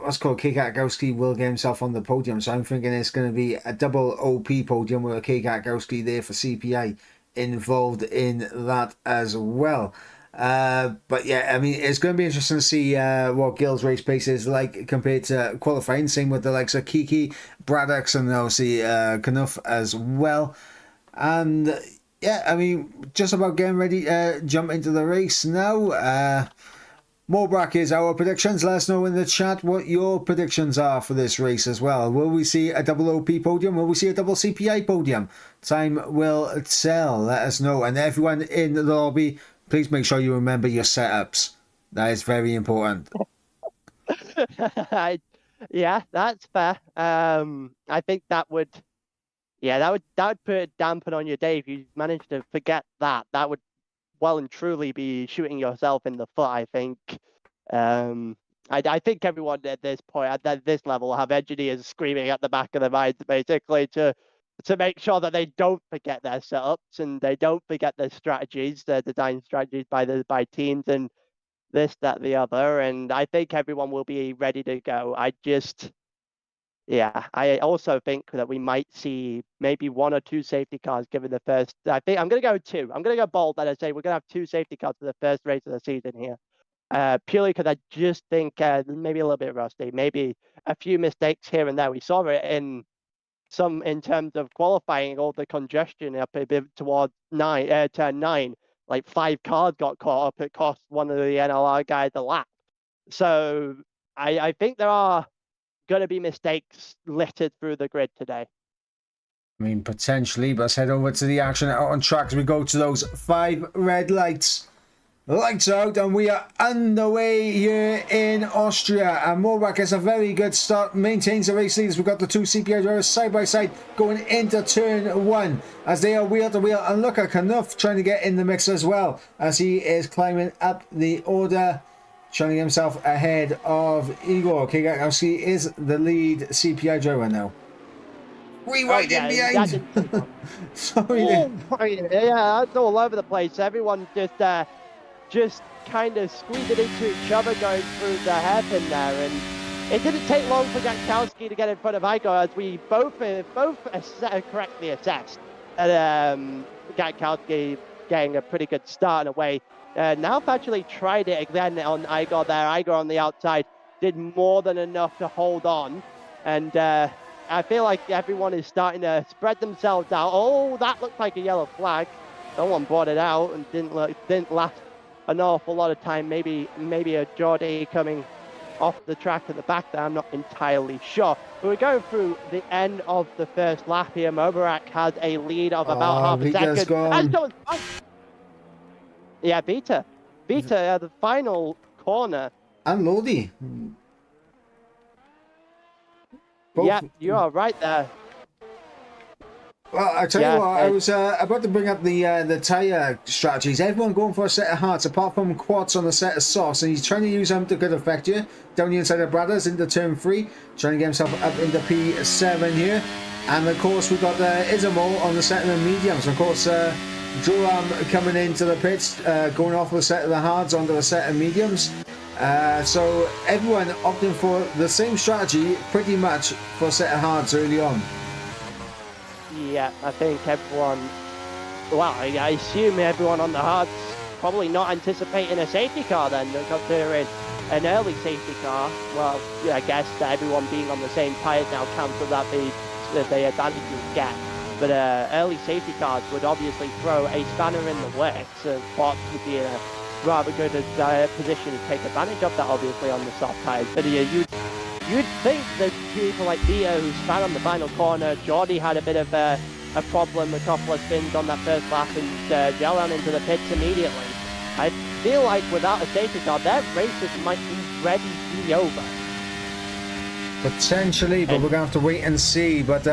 what's called Kikakowski will get himself on the podium. So I'm thinking it's going to be a double OP podium with a Kikakowski there for CPI involved in that as well. But yeah, I mean, it's going to be interesting to see what Gill's race pace is like compared to qualifying. Same with the likes of Kiki, Braddocks, and obviously Knuff as well. And yeah, I mean, just about getting ready to jump into the race now. Mobrak is our predictions. Let us know in the chat what your predictions are for this race as well. Will we see a double OP podium? Will we see a double CPI podium? Time will tell. Let us know. And everyone in the lobby, please make sure you remember your setups. That is very important. Yeah, that's fair. I think that would put a dampen on your day if you manage to forget that. That would well and truly be shooting yourself in the foot, I think. I think everyone at this point, at this level, have engineers screaming at the back of their minds, basically, to to make sure that they don't forget their setups and they don't forget their strategies, their design strategies by teams and this, that, the other. And I think everyone will be ready to go. Yeah, I also think that we might see maybe 1 or 2 safety cars given the first. I think I'm going to go 2. I'm going to go bold and I say we're going to have 2 safety cars for the first race of the season here. Purely because I just think maybe a little bit rusty, maybe a few mistakes here and there. We saw it in terms of qualifying, all the congestion up a bit towards turn 9. Like 5 cars got caught up. It cost one of the NLR guys a lap. So I think there are going to be mistakes littered through the grid today. I mean, potentially, but let's head over to the action out on track as we go to those 5 red lights. Lights out, and we are underway here in Austria. And Morbach has a very good start, maintains the race leaders. We've got the 2 CPI drivers side by side going into turn 1 as they are wheel to wheel. And look at Knuff trying to get in the mix as well as he is climbing up the order, trying to get himself ahead of Igor. Kigakowski is the lead CPI driver now. Rewind in behind. Sorry. Yeah, that's all over the place. Everyone just kind of squeezing into each other going through the hairpin there, and it didn't take long for Gatkowski to get in front of Igor as we both correctly assessed. And Gatkowski getting a pretty good start in a way. Nalf actually tried it again on Igor there. Igor on the outside did more than enough to hold on. And I feel like everyone is starting to spread themselves out. Oh, that looked like a yellow flag. Someone brought it out and didn't last an awful lot of time. Maybe a Geordie coming off the track at the back there. I'm not entirely sure. But we're going through the end of the first lap here. Mobarak has a lead of about half a second. Gone. Yeah, Vita, the final corner. And Lodi. Yeah, you are right there. Well, I tell you what, I was about to bring up the tyre strategies. Everyone going for a set of hards, apart from Quads on the set of softs, and he's trying to use them to good effect here. Down the inside of Brothers into turn 3, trying to get himself up into P7 here. And of course, we've got Isamo on the set of the mediums. Of course, Joram coming into the pits, going off the set of the hards onto the set of mediums. So everyone opting for the same strategy pretty much for a set of hards early on. Yeah, I think everyone, well, I assume everyone on the hards probably not anticipating a safety car then, considering an early safety car. Well, I guess that everyone being on the same tyres now cancels out the advantage you get. But early safety cars would obviously throw a spanner in the works. Bots would be in a rather good position to take advantage of that, obviously, on the soft tyres. But you'd think that people like Dia, who span on the final corner, Geordie had a bit of a problem, a couple of spins on that first lap, and Joran into the pits immediately. I feel like without a safety car, their races might be ready to be over. Potentially, but we're going to have to wait and see. But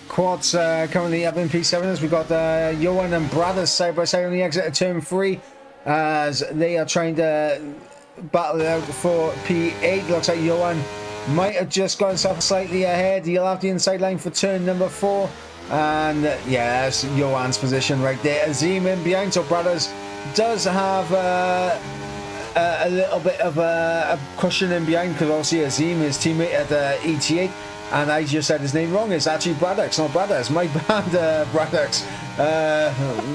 Quads currently up in P7 as we've got Johan and Brothers side by side on the exit of turn 3 as they are trying to battle it out for P8. Looks like Johan might have just got himself slightly ahead. He'll have the inside line for turn number 4. And yes, Johan's position right there. Azim in behind, so Brothers does have a little bit of a cushion in behind because obviously Azim is teammate at ET8. And I just said his name wrong. It's actually Braddocks, not Brothers. My bad, Braddocks.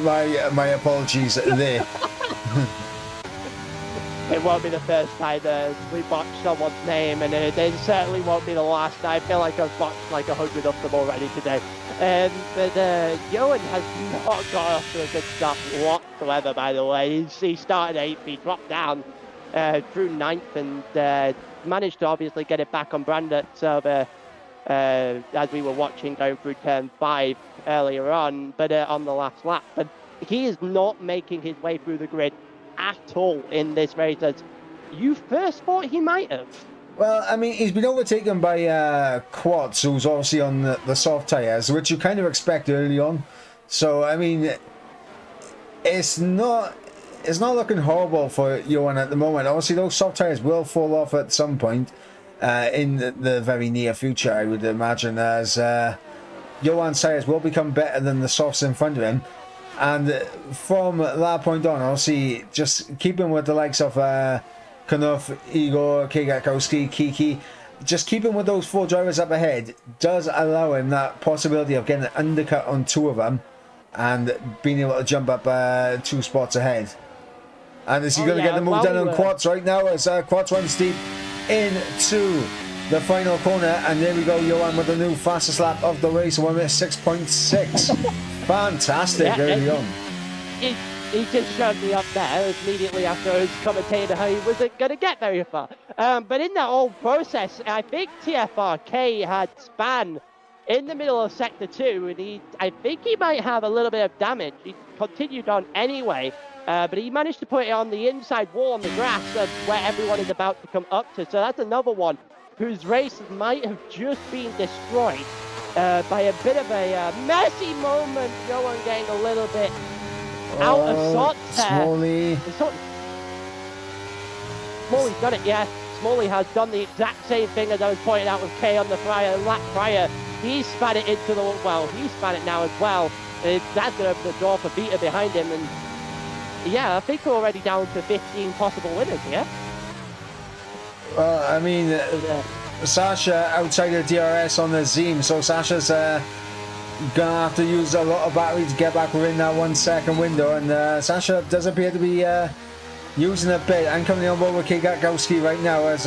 My apologies there. It won't be the first time we botched someone's name, and it certainly won't be the last. I feel like I've botched like 100 of them already today. But Johan has not got off to a good start whatsoever, by the way. He started 8th, he dropped down through 9th, and managed to obviously get it back on Brandert over as we were watching going through turn 5 earlier on, but on the last lap. But he is not making his way through the grid at all in this race as you first thought he might have. Well, I mean, he's been overtaken by Quads, who's obviously on the soft tyres, which you kind of expect early on. So, I mean, it's not looking horrible for Johan at the moment. Obviously, those soft tyres will fall off at some point in the very near future, I would imagine, as Johan's tyres will become better than the softs in front of him. And from that point on, obviously, just keeping with the likes of Knuth, Igor, Kwiatkowski, Kiki, just keeping with those 4 drivers up ahead does allow him that possibility of getting an undercut on 2 of them and being able to jump up 2 spots ahead. And is he going to get the move done on Quats right now as Quats runs deep into the final corner? And there we go, Johan with the new fastest lap of the race, 1 minute 6.6. Fantastic early on. He just showed me up there immediately after his commentator how he wasn't going to get very far. But in that whole process, I think TFRK had Span in the middle of Sector 2, and I think he might have a little bit of damage. He continued on anyway, but he managed to put it on the inside wall on the grass where everyone is about to come up to. So that's another one whose race might have just been destroyed by a bit of a messy moment. Johan getting a little bit out of sorts there. Smalley's done it, yeah. Smalley has done the exact same thing as I was pointing out with Kay on the lap prior. He spat it into the, he spat it now as well. That's going to open the door for Vita behind him. And yeah, I think we're already down to 15 possible winners here. Well, I mean, Sasha outside of DRS on the Zim, so Sasha's gonna have to use a lot of battery to get back within that 1 second window, and Sasha does appear to be using a bit. I'm coming on board with Kwiatkowski right now as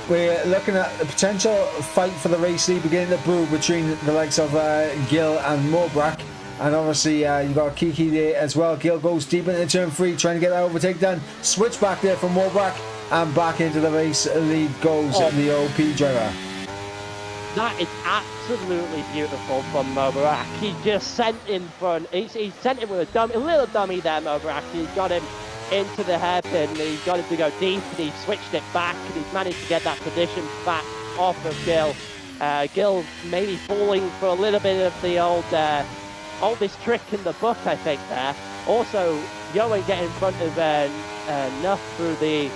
we're looking at a potential fight for the race lead beginning to brew between the likes of Gil and Mobrak. And obviously you've got Kiki there as well. Gil goes deep into turn 3 trying to get that overtake done. Switch back there from Mobrak, and back into the race lead goes the OP driver. That is absolutely beautiful from Mobrak. He just sent in front. He sent him with a little dummy there, Mobrak. He got him into the hairpin. He got him to go deep, and he switched it back, and he's managed to get that position back off of Gil. Gil maybe falling for a little bit of the oldest trick in the book, I think, there. Also, Johan getting in front of Knuth through the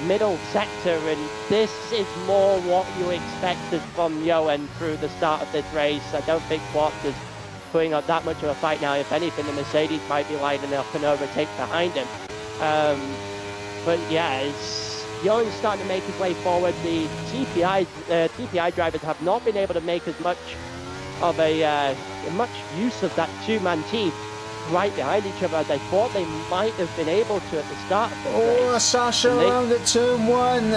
middle sector, and this is more what you expected from Johan through the start of this race. I don't think Watts is putting up that much of a fight now. If anything, the Mercedes might be lining up and overtake behind him. But yeah, Johan's starting to make his way forward. The TPI drivers have not been able to make as much of much use of that 2-man team right behind each other as I thought they might have been able to at the start of the race. Sasha around at turn 1.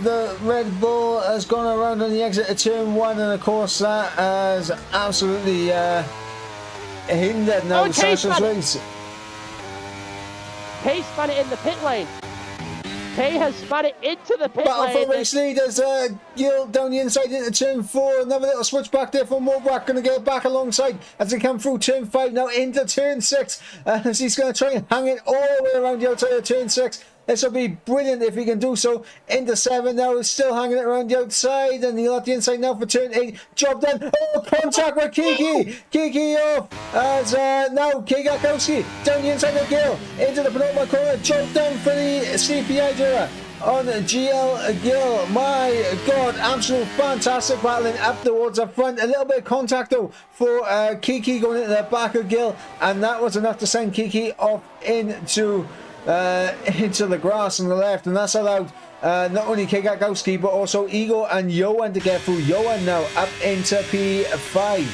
The Red Bull has gone around on the exit of turn 1, and of course that has absolutely hindered now Sasha's race. Kay span it in the pit lane. Kay has span it into the pit Battle lane. for race leaders. Gil down the inside into turn 4. Another little switch back there for Mobrak. Going to get back alongside as they come through turn 5 now into turn 6. As he's going to try and hang it all the way around the outside of turn 6. This will be brilliant if he can do so. Into 7 now, still hanging it around the outside, and he'll have the inside now for turn 8. Job done. Oh, contact with Kiki. Kiki off. As now Kwiatkowski down the inside of Gil into the penultimate corner. Job done for the CPI driver on GL Gil. My God, absolute fantastic battling up towards the front. A little bit of contact though for Kiki going into the back of Gil, and that was enough to send Kiki off into the grass on the left, and that's allowed not only Kwiatkowski but also Igor and Johan to get through. Johan now up into P5,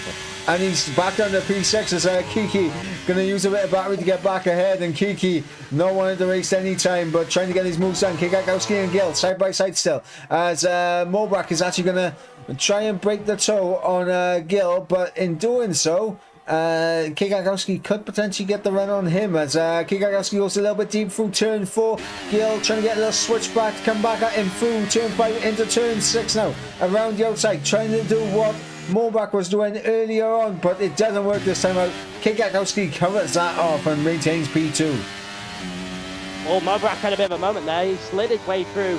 and he's back down to P6 as Kiki going to use a bit of battery to get back ahead, and Kiki not wanting to waste any time but trying to get his moves done. Kwiatkowski and Gil side by side still as Mobrak is actually going to try and break the toe on Gil, but in doing so Kwiatkowski could potentially get the run on him as Kwiatkowski goes a little bit deep through turn 4. Gil trying to get a little switch back to come back at him through turn 5 into turn 6 now around the outside, trying to do what Mobrak was doing earlier on, but it doesn't work this time out. Kwiatkowski covers that off and maintains P2. Well, Mobrak had a bit of a moment there. He slid his way through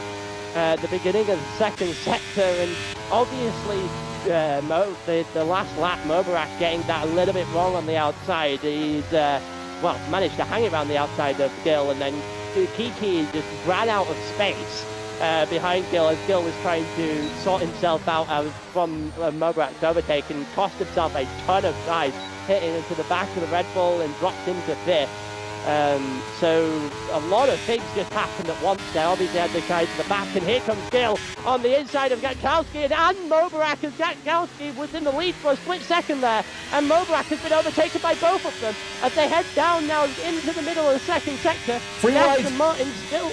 the beginning of the second sector, and obviously the last lap, Mobrak getting that a little bit wrong on the outside. He's managed to hang around the outside of Gil, and then Kiki just ran out of space behind Gil as Gil was trying to sort himself out from Mobrak's overtake and cost himself a ton of time, hitting into the back of the Red Bull and dropped into fifth. So a lot of things just happened at once there. Obviously had the guy to the back, and here comes Gil on the inside of Gatkowski, and Mobrak, as Gatkowski was in the lead for a split second there, and Mobrak has been overtaken by both of them as they head down now into the middle of the second sector. Freewide. Martin still.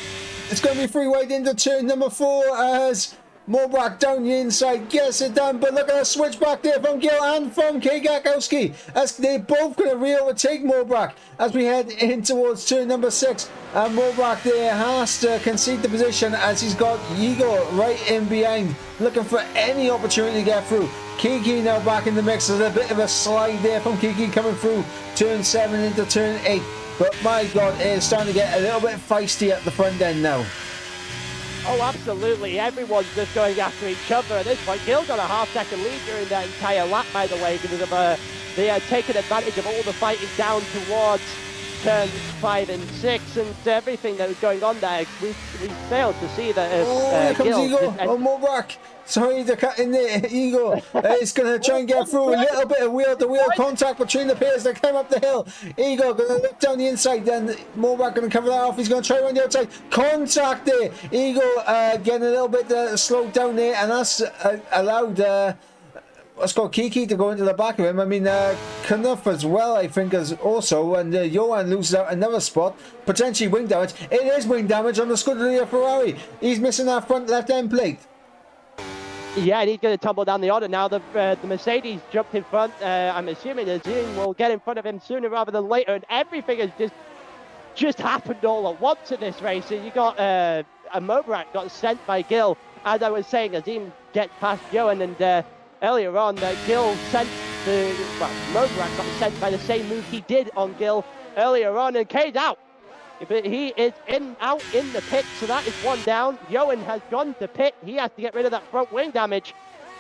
It's going to be free wide into turn number 4 as Mobrak down the inside gets it done, but look at the switch back there from Gil and from Gakowski as they both going to re-overtake Mobrak as we head in towards turn number 6, and Mobrak there has to concede the position as he's got Igor right in behind looking for any opportunity to get through. Kiki now back in the mix. There's a bit of a slide there from Kiki coming through turn 7 into turn 8, but my god, it's starting to get a little bit feisty at the front end now. Oh, absolutely. Everyone's just going after each other at this point. Gil got a half-second lead during that entire lap, by the way, because of they are taking advantage of all the fighting down towards turns 5 and 6 and everything that was going on there. We failed to see that. Here comes Gil Igor. Mobrak. Sorry, the cut in there. Igor is going to try and get through. A little bit of wheel-to-wheel contact between the pairs that came up the hill. Igor going to look down the inside. Then Mobrak going to cover that off. He's going to try around the outside. Contact there. Igor getting a little bit slowed down there, and that's allowed what's called Kiki to go into the back of him. I mean, Knuff as well, I think, is also, and Johan loses out another spot. Potentially wing damage. It is wing damage on the Scuderia Ferrari. He's missing that front left end plate. Yeah, and he's going to tumble down the order now. The Mercedes jumped in front. I'm assuming the Zoom will get in front of him sooner rather than later, and everything has just happened all at once in this race. And you got a Mobrak got sent by Gil, as I was saying, Azim gets past Johan, and earlier on, Gil sent Mobrak got sent by the same move he did on Gil earlier on, and K's out. But he is out in the pit, so that is one down. Johan has gone to pit. He has to get rid of that front wing damage,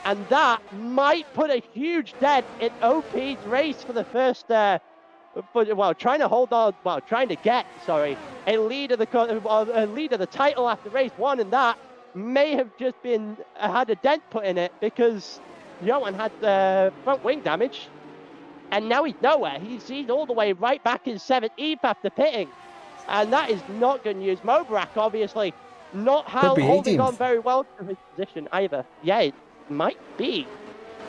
and that might put a huge dent in OP's race for the first. Trying to get a lead of the title after race 1, and that may have just had a dent put in it because Johan had front wing damage, and now he's nowhere. He's all the way right back in 17th after pitting. And that is not good news. Mobrak, obviously, not holding on very well to his position either. Yeah, it might be.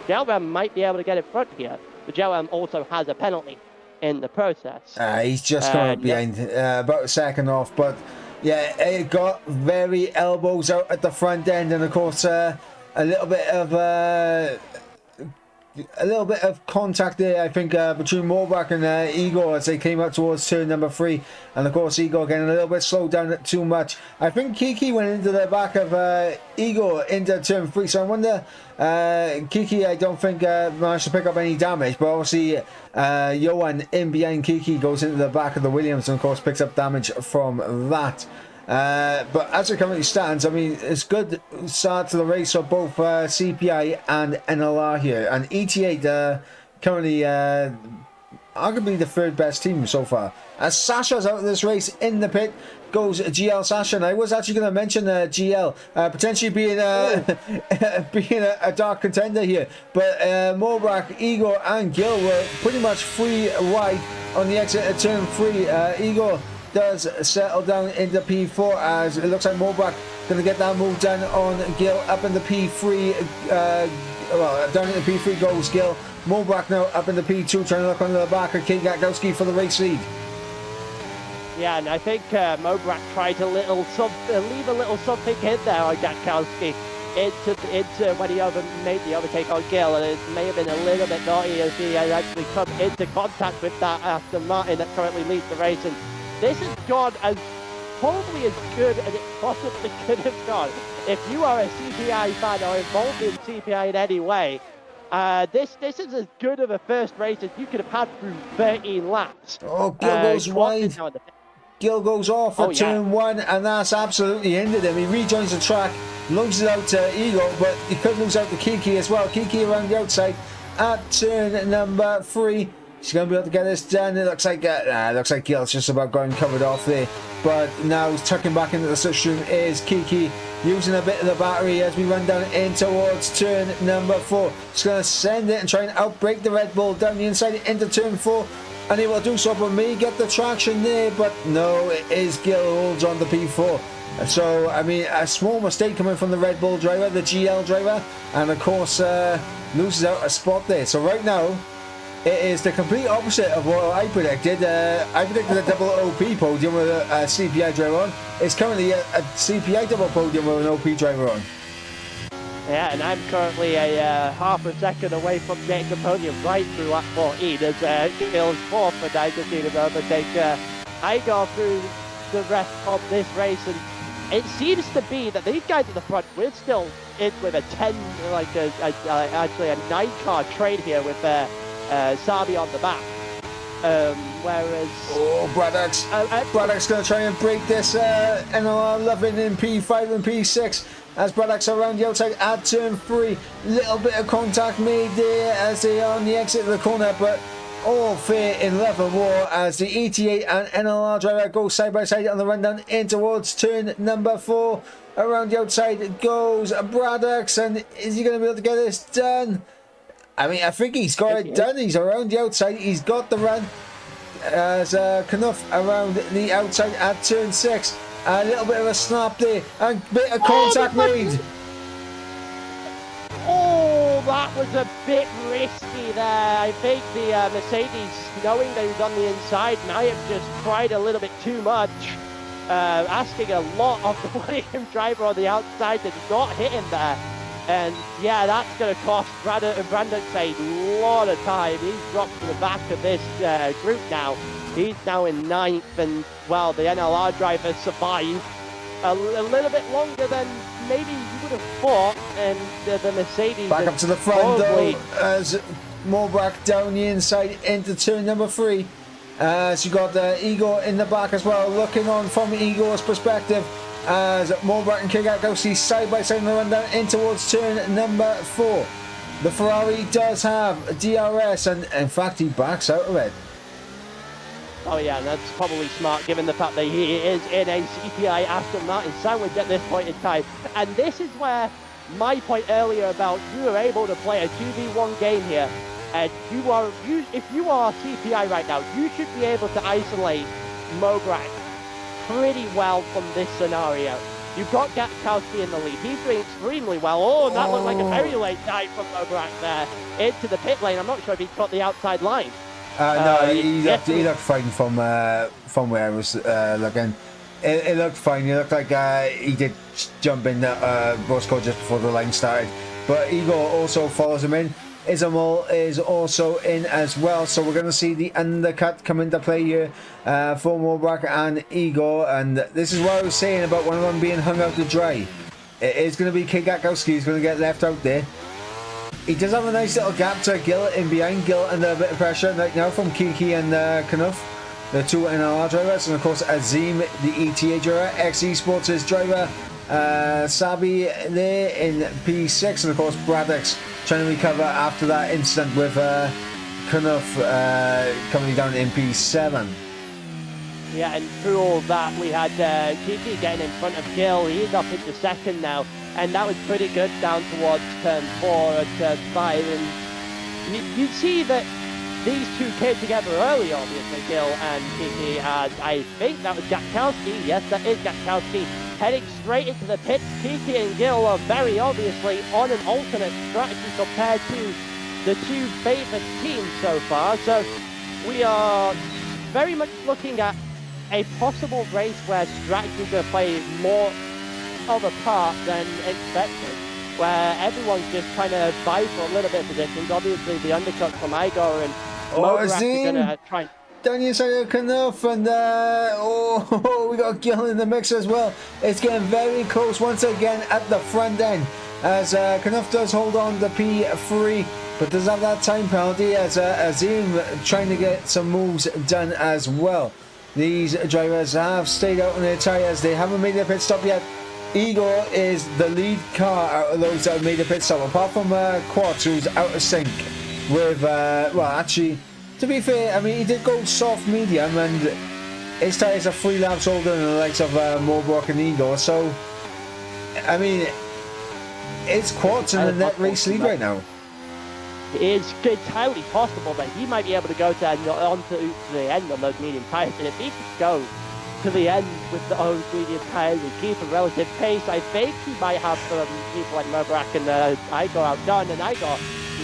Gelram might be able to get in front here. But Gelram also has a penalty in the process. He's just coming up behind, about a second off. But yeah, it got very elbows out at the front end. And of course, a little bit of contact there, I think, between Mobrak and Igor as they came up towards turn number 3, and of course Igor getting a little bit slowed down too much. I think Kiki went into the back of Igor into turn 3, so I wonder, Kiki I don't think managed to pick up any damage, but obviously Johan in behind Kiki goes into the back of the Williams and of course picks up damage from that. But as it currently stands, I mean, it's good start to the race for both CPI and NLR here. And ET8 currently arguably the third best team so far. As Sasha's out of this race, in the pit goes GL Sasha. And I was actually going to mention GL potentially being being a dark contender here. But Mobrak, Igor and Gil were pretty much free wide on the exit at turn 3. Igor does settle down into P4 as it looks like Mobrak going to get that move done on Gil up in the P3. Down into P3 goes Gil. Mobrak now up in the P2 trying to look under the back of Kate Gatkowski for the race lead. Yeah, and I think Mobrak tried to leave a little something in there on Gatkowski into when he made the overtake on Gil, and it may have been a little bit naughty as he had actually come into contact with that Aston Martin that currently leads the race. And this has gone probably as good as it possibly could have gone. If you are a CPI fan or involved in CPI in any way, this is as good of a first race as you could have had through 13 laps. Oh, Gil goes wide. Gil goes off at turn 1, and that's absolutely hindered him. He rejoins the track, loses it out to Igor, but he could lose out to Kiki as well. Kiki around the outside at turn number 3. She's going to be able to get this done. It looks like Gil's just about going covered off there. but now tucking back into the slipstream is Kiki, using a bit of the battery as we run down in towards turn number 4. Just going to send it and try and outbrake the Red Bull down the inside into turn 4. And he will do so, but may get the traction there, but no, it is Gil who holds on the P4. So, I mean, a small mistake coming from the Red Bull driver, the GL driver, and of course loses out a spot there. So right now, it is the complete opposite of what I predicted. I predicted a double OP podium with a CPI driver on. It's currently a CPI double podium with an OP driver on. Yeah, and I'm currently a half a second away from getting the podium right through lap 14 as Gil's fourth for 19 of overtake. I go through the rest of this race, and it seems to be that these guys at the front, we're still in with a 10, actually a 9-car trade here with Sabi on the back. Whereas... Oh, Braddock's going to try and break this NLR Loving in P5 and P6 as Braddock's around the outside at turn 3. Little bit of contact made there as they are on the exit of the corner, but all fair in love and war as the ETA and NLR driver go side by side on the run down in towards turn number 4. Around the outside goes Braddock's, and is he going to be able to get this done? I mean, I think he's got it done. He's around the outside. He's got the run. As Knuff around the outside at turn 6. A little bit of a snap there. And a bit of contact made. Oh, that was a bit risky there. I think the Mercedes, knowing that he was on the inside, might have just tried a little bit too much. Asking a lot of the Williams driver on the outside to not hit him there. And yeah, that's going to cost Brandon a lot of time. He's dropped to the back of this group now. He's now in 9th, and well, the NLR driver survived a little bit longer than maybe you would have thought, and the Mercedes... Back up to the front though, as Morbach down the inside into turn number 3. So you got Igor in the back as well, looking on from Igor's perspective. As Morbach and Kigakowski side by side on the run down in towards turn number 4. The Ferrari does have DRS, and in fact he backs out of it. Oh yeah, and that's probably smart given the fact that he is in a CPI Aston Martin sandwich at this point in time. And this is where my point earlier about you are able to play a 2v1 game here. And if you are CPI right now, you should be able to isolate Mobrach pretty well from this scenario. You've got Gatkowski in the lead. He's doing extremely well. Oh, and that looked like a very late dive from Mobrach there into the pit lane. I'm not sure if he's got the outside line. No, he looked fine from where I was looking. It looked fine. It looked like he did jump in Bosco just before the line started. But Igor also follows him in. Isabel is also in as well, so we're going to see the undercut come into play here for Morbach and Igor. And this is what I was saying about one of them being hung out to dry. It is going to be Kigakowski who's going to get left out there. He does have a nice little gap to Gil in behind. Gil under a bit of pressure right now from Kiki and Knuff, the two NLR drivers, and of course Azim, the ETA driver, X-Esports' driver, Sabi there in P6, and of course Braddock's trying to recover after that incident with Knuff coming down in P7. Yeah, and through all that we had Kiki getting in front of Gil. He's up into second now. And that was pretty good down towards turn 4 and turn 5. And you see that these two came together early, obviously, Gil and Kiki. And I think that was Gatkowski. Yes, that is Gatkowski. Heading straight into the pits. Kiki and Gil are very obviously on an alternate strategy compared to the two favourite teams so far. So we are very much looking at a possible race where strategy is going to play more of a part than expected, where everyone's just trying to vie for a little bit of positions. Obviously, the undercut from Igor and Mobrach are going to try. Down the inside of Knuff, and we got Gil in the mix as well. It's getting very close once again at the front end as Knuff does hold on to P3, but does have that time penalty as Azim trying to get some moves done as well. These drivers have stayed out on their tyres. They haven't made their pit stop yet. Igor is the lead car out of those that have made a pit stop, apart from Quartz, who's out of sync with, well, actually, to be fair, I mean, he did go soft medium, and his tyres are 3 laps older than the likes of Morbrook and Igor, so I mean, it's Quartz in the net race lead right now. It's entirely possible that he might be able to go on to the end on those medium tyres, and if he could go to the end with those medium tyres and keep a relative pace, I think he might have people like Mobarak and Igor outdone, and Igor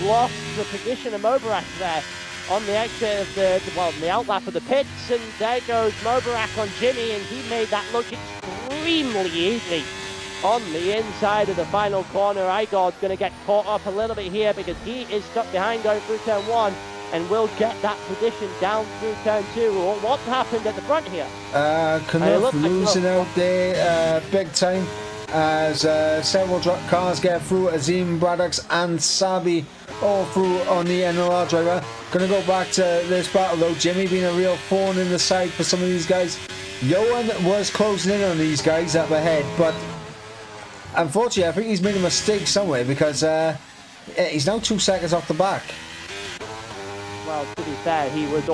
lost the position of Mobarak there on the exit of the outlap of the pits, and there goes Mobarak on Jimmy, and he made that look extremely easy on the inside of the final corner. Igor's going to get caught up a little bit here because he is stuck behind going through turn 1 and will get that position down through turn 2. What happened at the front here? Knuth losing out there big time as several cars get through. Azim, Braddocks and Sabi all through on the NLR driver. Gonna go back to this battle though. Jimmy being a real thorn in the side for some of these guys. Johan was closing in on these guys up ahead, but unfortunately I think he's made a mistake somewhere because he's now 2 seconds off the back. Well, to be fair, he is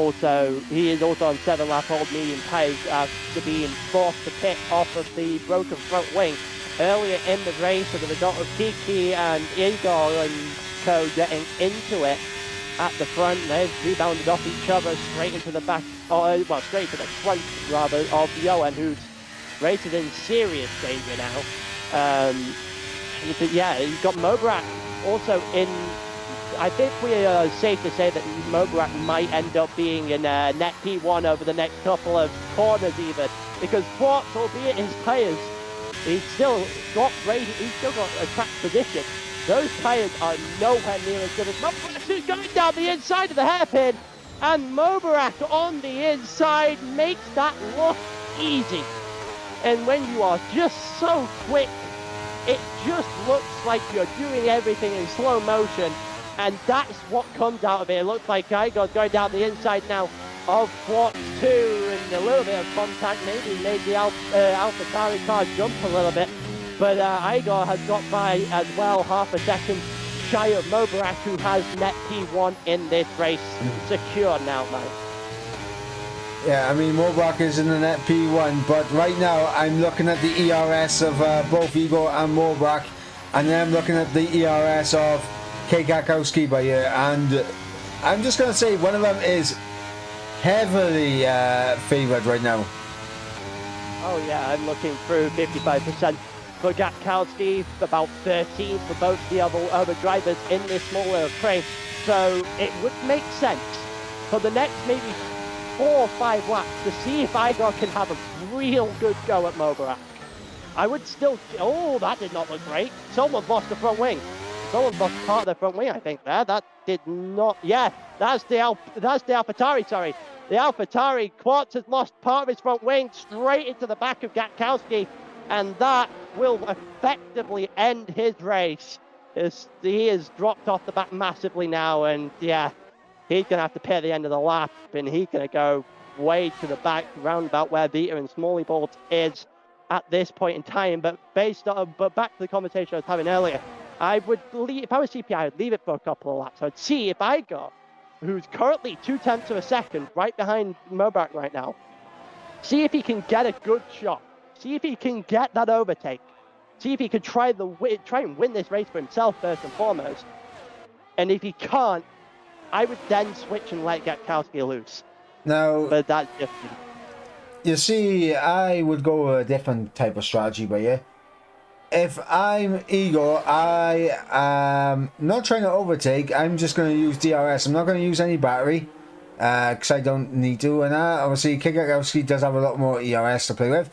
also on 7 lap old medium tyres after being forced to pit off of the broken front wing earlier in the race, with the result of Kiki and Igor and co getting into it at the front. They've rebounded off each other straight into the back, straight to the front rather, of Johan, who's rated in serious danger now. Yeah, you've got Mobarak also in. I think we are safe to say that Mobarak might end up being in net P1 over the next couple of corners even, because Quartz, albeit his tyres, he's still got a track position. Those tyres are nowhere near as good as Mobarak, who's going down the inside of the hairpin, and Mobarak on the inside makes that look easy. And when you are just so quick, it just looks like you're doing everything in slow motion. And that's what comes out of it. It looks like Igor's going down the inside now of Quartz 2, and a little bit of contact maybe made the AlphaTauri car jump a little bit. But Igor has got by as well, half a second shy of Mobarak, who has net P1 in this race. Secure now, man. Yeah, I mean, Mobarak is in the net P1, but right now I'm looking at the ERS of both Igor and Mobarak, and then I'm looking at the ERS of K. Kakowski by here, and I'm just going to say one of them is heavily favoured right now. Oh yeah, I'm looking through 55% for Kakowski, about 13 for both the other drivers in this smaller race. So it would make sense for the next maybe 4 or 5 laps to see if Igor can have a real good go at Mobarak. I would still. Oh, that did not look great. Someone lost the front wing. Someone lost part of the front wing, I think, there. That did not... Yeah, that's the AlphaTauri, sorry. The AlphaTauri, Quartz has lost part of his front wing straight into the back of Gatkowski, and that will effectively end his race. He is dropped off the back massively now, and yeah, he's going to have to pay at the end of the lap, and he's going to go way to the back, round about where Vita and Smalley Bolt is at this point in time. But back to the conversation I was having earlier, I would leave, if I was CPI, I would leave it for a couple of laps. I'd see if Igor, who's currently 0.2 of a second right behind Mobarak right now, see if he can get a good shot. See if he can get that overtake. See if he can try and win this race for himself first and foremost. And if he can't, I would then switch and let Gatkowski loose. Now, but that's different. You see, I would go a different type of strategy by you. If I'm Igor, I am not trying to overtake. I'm just going to use DRS. I'm not going to use any battery because I don't need to. And obviously, Kikakowski does have a lot more ERS to play with.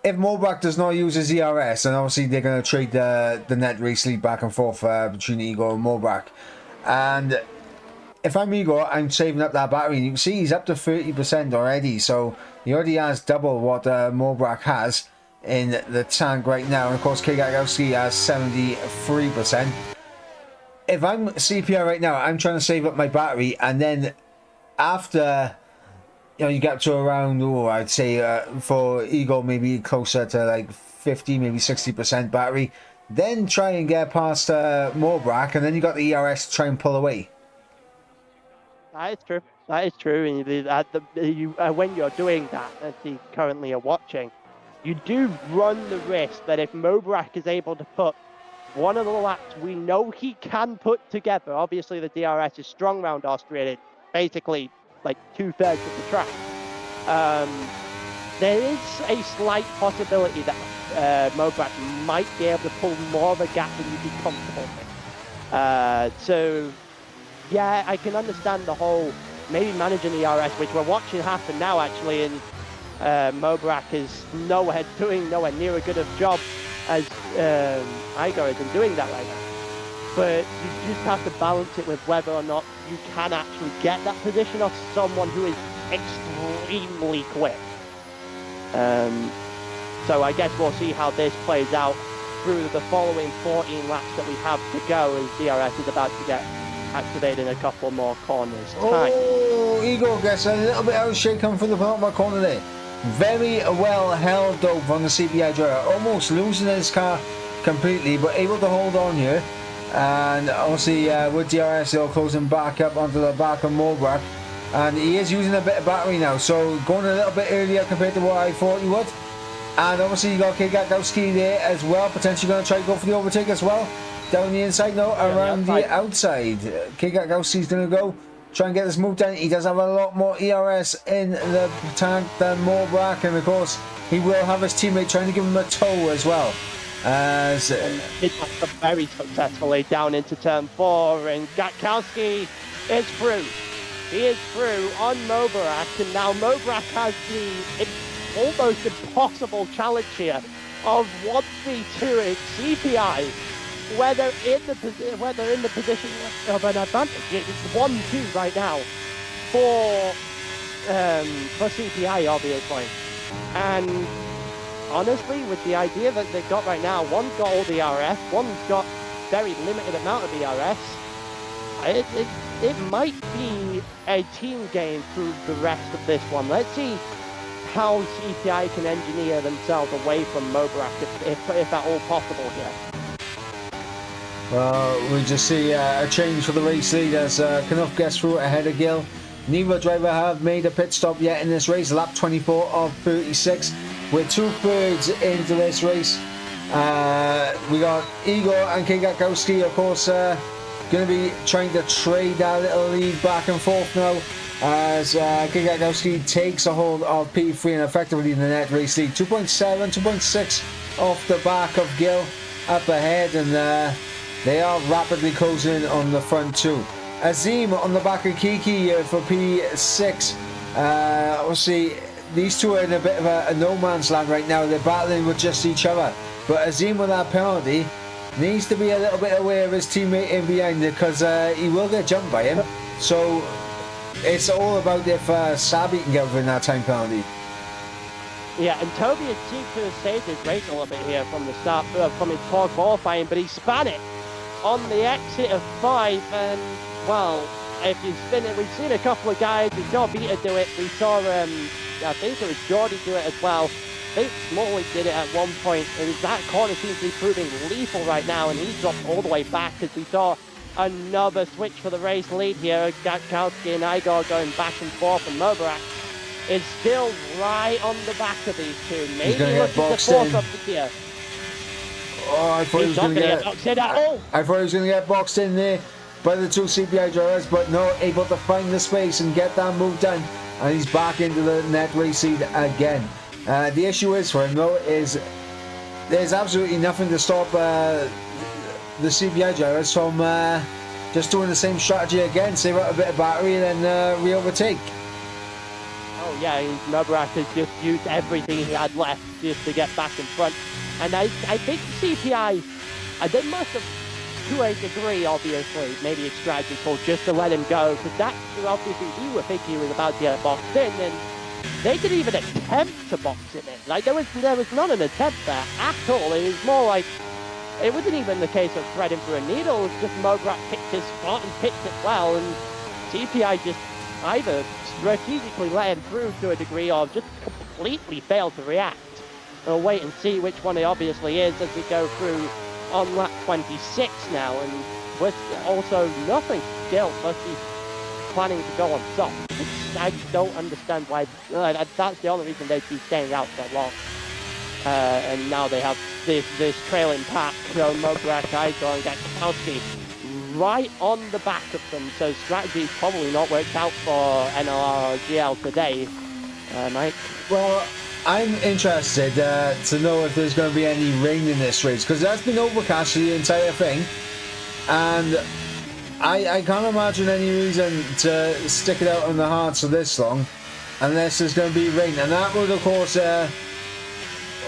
If Mobarak does not use his ERS, then obviously they're going to trade the net race lead back and forth between Igor and Mobarak. And if I'm Igor, I'm saving up that battery. You can see he's up to 30% already. So he already has double what Mobarak has in the tank right now, and of course Kagowski has 73%. If I'm CPI right now, I'm trying to save up my battery, and then after you get to around, I'd say for Eagle maybe closer to like 50, maybe 60% battery, then try and get past Mobarak, and then you got the ERS to try and pull away. It's true. That is true. And when you're doing that, as you currently are watching, you do run the risk that if Mobrak is able to put one of the laps we know he can put together, obviously the DRS is strong around Austria, it's basically like 2/3 of the track. There is a slight possibility that Mobrak might be able to pull more of a gap than you'd be comfortable with. So, yeah, I can understand the whole maybe managing the RS, which we're watching happen now actually, and Mobrak is doing nowhere near a good of job as Igor is in doing that right now. But you just have to balance it with whether or not you can actually get that position of someone who is extremely quick. So I guess we'll see how this plays out through the following 14 laps that we have to go, as DRS is about to get activated in a couple more corners. Oh, Igor gets a little bit out of shape coming from the bottom corner there. Very well held though from the CPI driver, almost losing his car completely, but able to hold on here. And obviously with DRS they'll close him back up onto the back of Mobrak, and he is using a bit of battery now, so going a little bit earlier compared to what I thought he would. And obviously you got Kigakowski there as well, potentially going to try to go for the overtake as well. Down the inside, no, around the outside. Kigakowski's going to go try and get this move done. He does have a lot more ERS in the tank than Mobrak, and of course he will have his teammate trying to give him a tow as well. As It's very successfully down into turn 4, and Gatkowski is through. He is through on Mobrak, and now Mobrak has the almost impossible challenge here of 1v2 CPI, whether in the position of an advantage. It's 1-2 right now for CPI, obviously. And honestly, with the idea that they've got right now, one's got all the RS, one's got very limited amount of ERS. It might be a team game through the rest of this one. Let's see how CPI can engineer themselves away from Mobrak, if at all possible here. Well, we just see a change for the race lead as Knuff gets through ahead of Gill. Neither driver have made a pit stop yet in this race. Lap 24 of 36. We're 2/3 into this race. We got Igor and Kigakowski, of course, going to be trying to trade that little lead back and forth now, as Kigakowski takes a hold of P3 and effectively in the net race lead. 2.7, 2.6 off the back of Gill up ahead, and they are rapidly closing on the front too. Azim on the back of Kiki for P6. Obviously, these two are in a bit of a no man's land right now. They're battling with just each other. But Azim, with that penalty, needs to be a little bit aware of his teammate in behind it, because he will get jumped by him. So it's all about if Sabi can get within that time penalty. Yeah, and Toby had seemed to have saved his race a little bit here from the start, from his poor qualifying, but he span it on the exit of 5, and well, if you spin it, we've seen a couple of guys. We saw Vita do it. We saw, I think it was Jordy do it as well. I think Smalley did it at one point. And that corner seems to be proving lethal right now, and he's dropped all the way back as we saw another switch for the race lead here. Gatkowski and Igor going back and forth, and Mobrak is still right on the back of these two. Maybe looking to force up the gear. Oh, I thought he was going to get boxed in at all. I thought he was going to get boxed in there by the two CPI drivers, but no, able to find the space and get that move done, and he's back into the net race lead again. The issue is for him though is there's absolutely nothing to stop the CPI drivers from just doing the same strategy again, save out a bit of battery and then re-overtake. Oh yeah, Mobrak has just used everything he had left just to get back in front. And I think CPI, they must have, to a degree, obviously, maybe it's strategical just to let him go, because that, obviously, we were thinking he was about to get boxed in, and they didn't even attempt to box him in. Like, there was not an attempt there at all. It was more like, it wasn't even the case of threading through a needle. It was just Mobrak picked his spot and picked it well, and CPI just either strategically let him through to a degree or just completely failed to react. We'll wait and see which one it obviously is as we go through on lap 26 now, and with also nothing still. planning to go on soft. I don't understand why. That's the only reason they'd be staying out so long. And now they have this trailing pack. So Mobarak, Igor, and Gatkowski right on the back of them. So strategy's probably not worked out for NLR or GL today. Mike? Well, I'm interested to know if there's going to be any rain in this race, because that's been overcast for the entire thing, and I can't imagine any reason to stick it out on the hards for this long unless there's going to be rain, and that would of course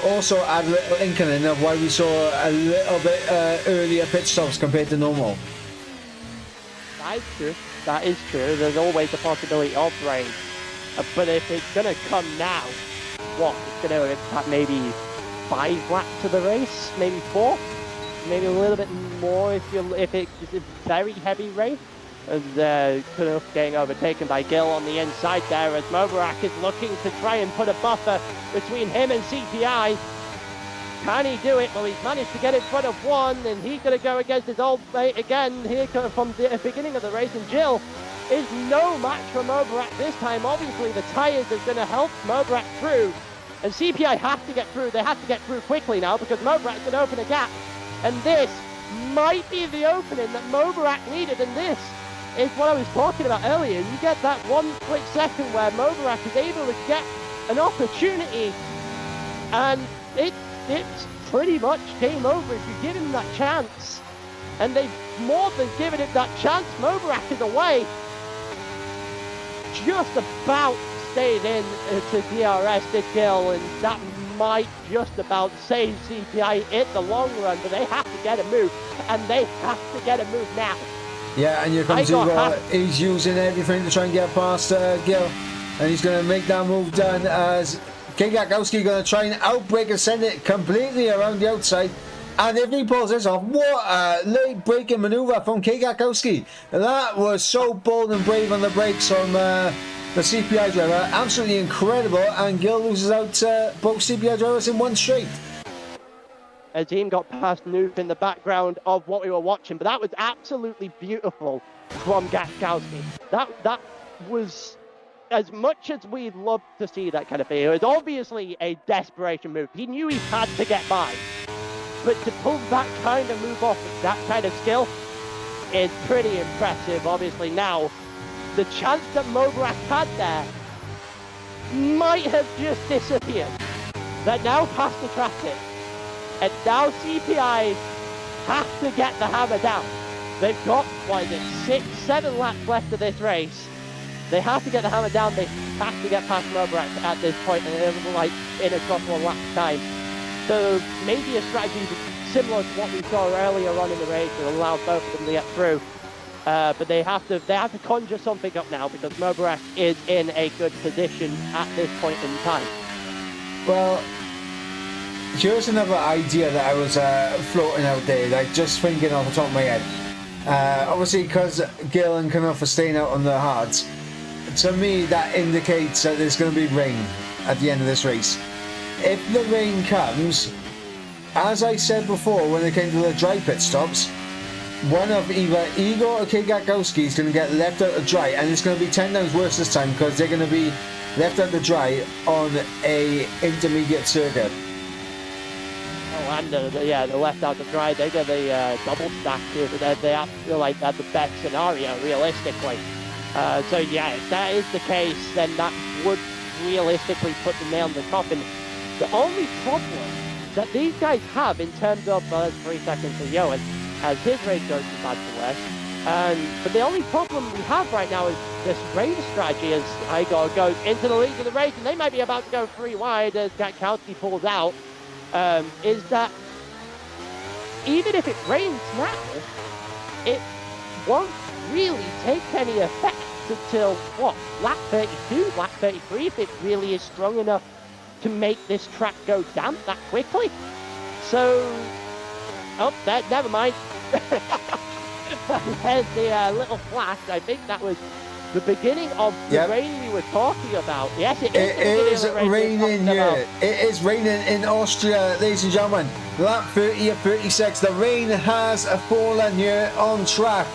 also add a little inkling of why we saw a little bit earlier pit stops compared to normal. That is true. That is true. There's always the possibility of rain. But if it's going to come now, what? It's going to impact maybe 5 laps of the race, maybe 4, maybe a little bit more if it's a very heavy rain. And Knuth getting overtaken by Gil on the inside there as Mobarak is looking to try and put a buffer between him and CPI. Can he do it? Well, he's managed to get in front of one, and he's going to go against his old mate again here from the beginning of the race. And Gil is no match for Mobarak this time. Obviously, the tyres are going to help Mobarak through, and CPI have to get through. They have to get through quickly now because Mobarak's going to open a gap, and this might be the opening that Mobarak needed, and this is what I was talking about earlier. You get that 1 split second where Mobarak is able to get an opportunity, and it's pretty much game over if you give him that chance. And they've more than given him that chance. Mobarak is away. Just about stayed in to DRS did Gil, and that might just about save CPI in the long run, but they have to get a move, and they have to get a move now. Yeah, and here comes Igor. He's using everything to try and get past Gil, and he's going to make that move done as Gatkowski going to try and outbrake and send it completely around the outside. And if he pulls this off, what a late braking maneuver from Gatkowski. That was so bold and brave on the brakes from the CPI driver. Absolutely incredible. And Gil loses out both CPI drivers in one straight. Azim got past Noob in the background of what we were watching, but that was absolutely beautiful from Gatkowski. That was, as much as we'd love to see that kind of thing, it was obviously a desperation move. He knew he had to get by, but to pull that kind of move off with that kind of skill is pretty impressive. Obviously now, the chance that Mobarak had there might have just disappeared. They're now past the traffic. And now CPI have to get the hammer down. They've got, 6, 7 laps left of this race. They have to get the hammer down. They have to get past Mobarak at this point, in a couple of laps time. So maybe a strategy similar to what we saw earlier on in the race that allowed both of them to get through. But they have to conjure something up now because Mobarak is in a good position at this point in time. Well, here's another idea that I was floating out there, just thinking off the top of my head. Obviously, because Gil and Knuth are staying out on the hards, to me that indicates that there's going to be rain at the end of this race. If the rain comes, as I said before when it came to the dry pit stops, one of either Igor or Gatkowski is going to get left out to dry, and it's going to be 10 times worse this time because they're going to be left out to dry on a intermediate circuit. And they're left out to dry. They get the double stack here, but they feel like that's the best scenario realistically. So yeah, if that is the case, then that would realistically put the nail in the coffin. The only problem that these guys have in terms of 3 seconds for Johan as his race goes from bad to worse. But the only problem we have right now is this rain strategy as Igor goes into the lead of the race, and they might be about to go 3 wide as Gatkowski pulls out. Is that even if it rains now, it won't really take any effect until, lap 32, lap 33, if it really is strong enough to make this track go damp that quickly. So, never mind. There's the little flash. I think that was the beginning of the rain we were talking about. Yes, it is raining here. It is raining in Austria, ladies and gentlemen. Lap 30 of 36. The rain has fallen here on track.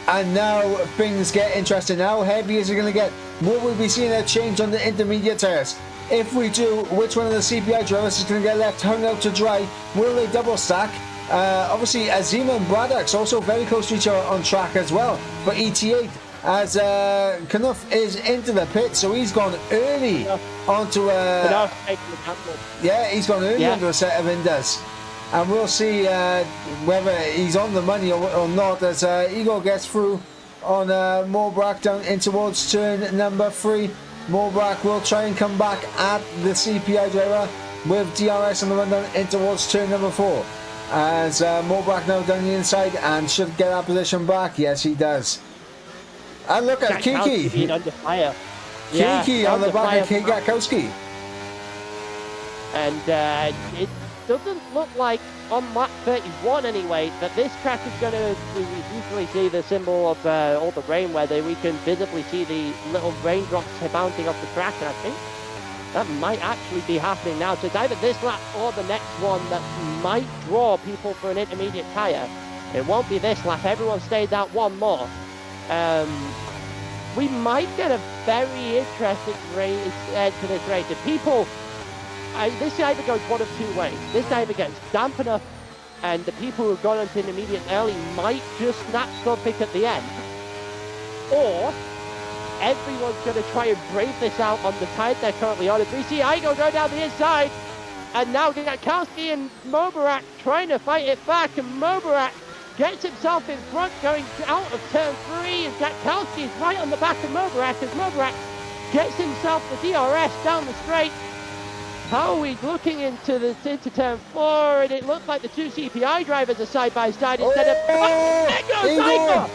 And now things get interesting. How heavy is it going to get? Will we be seeing a change on the intermediate tires? If we do, which one of the CPI drivers is going to get left hung out to dry? Will they double stack? Obviously, Azima and Braddock's also very close to each other on track as well for ET8. As Knuff is into the pit, so he's gone early onto he's gone early onto a set of Indus. And we'll see whether he's on the money or not as Igor gets through on Morbach down in towards turn number 3. Morbach will try and come back at the CPI driver with DRS on the run down in towards turn number 4. As Morbach now down the inside and should get that position back. Yes, he does. And look at Kiki. Kiki on the back of Kigakowski. And it doesn't look like on lap 31 anyway that this track is going to, we usually see the symbol of all the rain where we can visibly see the little raindrops bouncing off the track, and I think that might actually be happening now. So it's either this lap or the next one that might draw people for an intermediate tyre. It won't be this lap, everyone stays out one more. We might get a very interesting end to this race. If people, this either goes one of two ways. This either gets damp enough and the people who've gone into intermediate early might just snatch something at the end. Or everyone's going to try and brave this out on the tide they're currently on. As we see Igo go down the inside, and now Gatkowski and Mobarak trying to fight it back, and Mobarak gets himself in front going out of turn 3, and Gatkowski is right on the back of Mobarak as Mobarak gets himself the DRS down the straight. How are we looking into turn 4, and it looks like the two CPI drivers are side by side instead of... There goes Igor!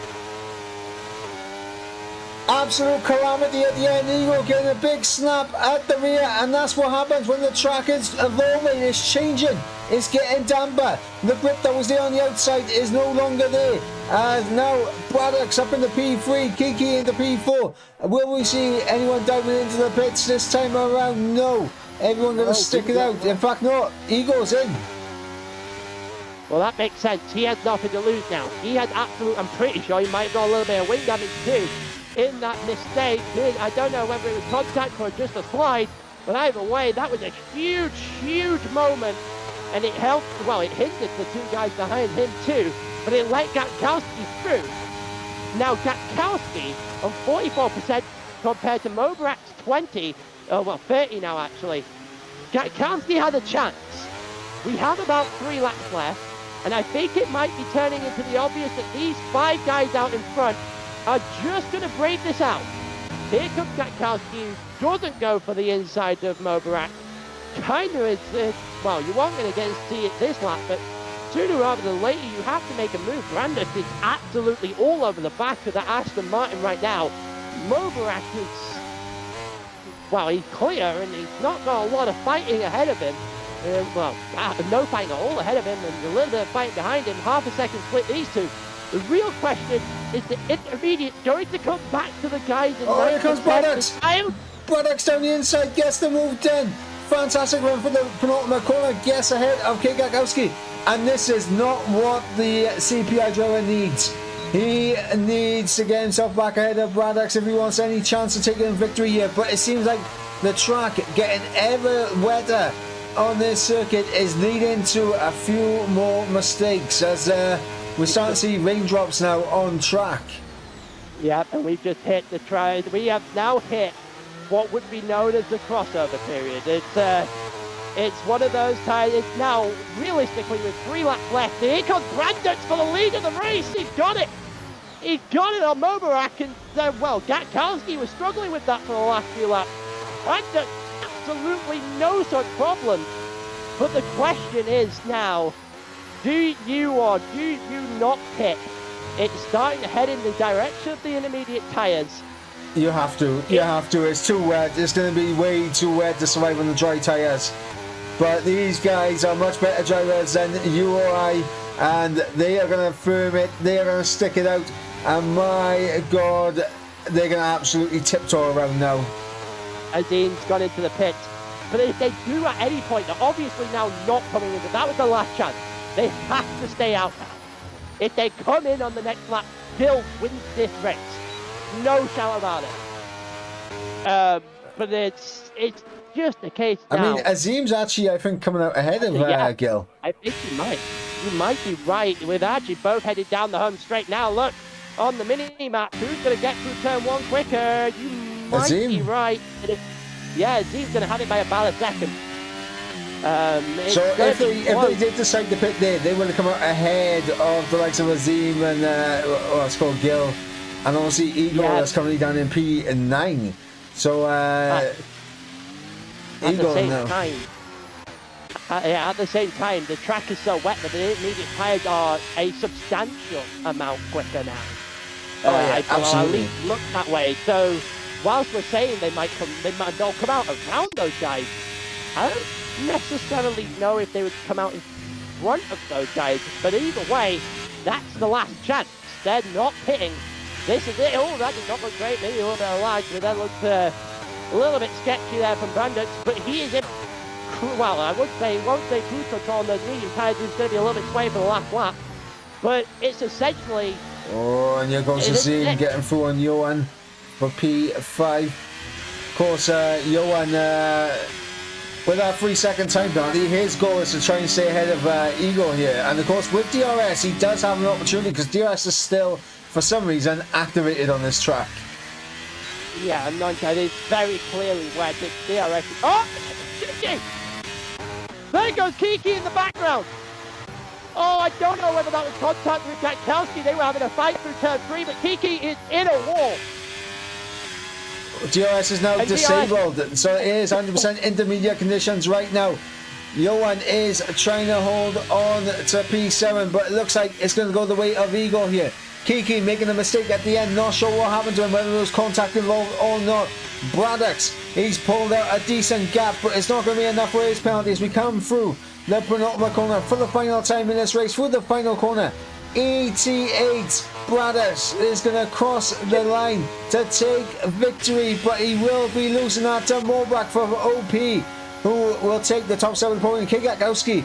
Absolute calamity at the end. Igor getting a big snap at the rear, and that's what happens when the track is evolving. It's changing. It's getting damper. The grip that was there on the outside is no longer there. Now Braddock's up in the P3, Kiki in the P4. Will we see anyone diving into the pits this time around? No. Everyone going to stick it out. In fact, no. Igor's in. Well, that makes sense. He has nothing to lose now. He had I'm pretty sure he might have got a little bit of wing damage too in that mistake. I don't know whether it was contact or just a slide, but either way, that was a huge, huge moment. And it helped, well, it hindered the two guys behind him too, but it let Gatkowski through. Now, Gatkowski on 44% compared to Mobarak's 20, 30 now actually. Gatkowski had a chance. We have about 3 laps left, and I think it might be turning into the obvious that these 5 guys out in front are just going to brave this out. Here comes Gatkowski, who doesn't go for the inside of Mobarak. Kind of is, well, you weren't going to get to see it this lap, but sooner rather than later, you have to make a move. Brandes is absolutely all over the back of the Aston Martin right now. Mobarak is, well, he's clear, and he's not got a lot of fighting ahead of him. No fighting at all ahead of him, and a little bit of fighting behind him. Half a second split these two. The real question is the intermediate going to come back to the guys in here comes Braddock's. Braddock's down the inside, gets the move done. Fantastic run for the penultimate corner, gets ahead of Kigakowski. And this is not what the CPI driver needs. He needs to get himself back ahead of Braddock's if he wants any chance of taking victory here. But it seems like the track getting ever wetter on this circuit is leading to a few more mistakes as we're starting to see raindrops now on track. Yep, and we've just hit the try. We have now hit what would be known as the crossover period. It's one of those times. It's now realistically with 3 laps left. Here comes Brandes for the lead of the race. He's got it. He's got it on Mobarak, and well, Gatkowski was struggling with that for the last few laps. Brandes, absolutely no such problem. But the question is now, do you or do you not pit? It's starting to head in the direction of the intermediate tyres. You have to. You have to. It's too wet. It's going to be way too wet to survive on the dry tyres. But these guys are much better drivers than you or I, and they are going to firm it. They are going to stick it out. And my God, they're going to absolutely tiptoe around now. Azim's gone into the pit. But if they do at any point, they're obviously now not coming in. That was the last chance. They have to stay out now. If they come in on the next lap, Gil wins this race. No shout about it. But it's just a case now. I mean, Azim's actually, I think, coming out ahead of Gil. I think you might. You might be right. With actually both headed down the home straight now. Look, on the mini-map, who's going to get through turn 1 quicker? You might be right. Yeah, Azim's going to have it by about a second. So if they did decide to pit there, they would have come out ahead of the likes of Azim and it's called Gil, and obviously Igor that's currently down in P9. So at Igor the same now. time, at the same time, the track is so wet that the intermediate tyres are a substantial amount quicker now. Absolutely. At least look that way. So whilst we're saying they'll come out around those guys, I don't necessarily know if they would come out in front of those guys, but either way, that's the last chance. They're not pitting. This is it. Oh, that did not look great. Maybe a little bit of lag, but that looked a little bit sketchy there from Brandon. But he is in, well, I won't say cruise control on those medium tyres. He's going to be a little bit sway for the last lap, but it's essentially. Oh, and you're going to see him getting through on Johan for P5. Of course, Johan. With that 3-second time penalty, his goal is to try and stay ahead of Igor here. And of course, with DRS, he does have an opportunity because DRS is still, for some reason, activated on this track. Yeah, I'm not sure. It's very clearly where the DRS is. Oh! Kiki! There goes Kiki in the background. Oh, I don't know whether that was contact with Jackowski. They were having a fight through turn 3, but Kiki is in a wall. DRS is now disabled, so it is 100% intermediate conditions right now. Johan is trying to hold on to P7, but it looks like it's going to go the way of Igor here. Kiki making a mistake at the end, not sure what happened to him, whether there was contact involved or not. Braddock's, he's pulled out a decent gap, but it's not going to be enough for his penalties. We come through the penultimate corner for the final time in this race, through the final corner. 88 Bradders is going to cross the line to take victory, but he will be losing that to Morbach for OP, who will take the top 7 podium. Kigakowski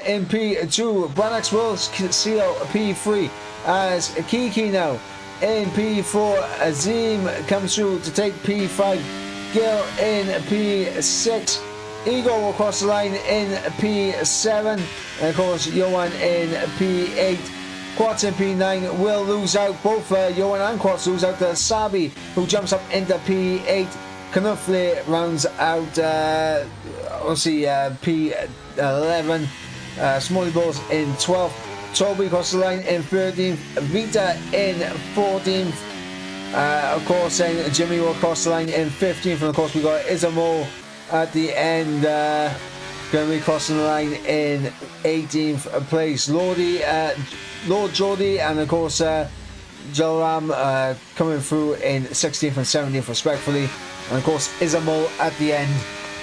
in P2. Bradders will seal P3 as Kiki now in P4. Azim comes through to take P5. Gil in P6. Igor will cross the line in P7. And of course, Johan in P8. Quartz in P9 will lose out. Both Johan and Quartz lose out to Sabi, who jumps up into P8. Knufle rounds out, obviously, P11. Smalley Balls in 12th. Toby across the line in 13th. Vita in 14th. Of course, then Jimmy will cross the line in 15th. And of course, we got Isamo at the end. Going to be crossing the line in 18th place. Lord Jordy and of course Jalaram coming through in 16th and 17th respectfully. And of course Isamo at the end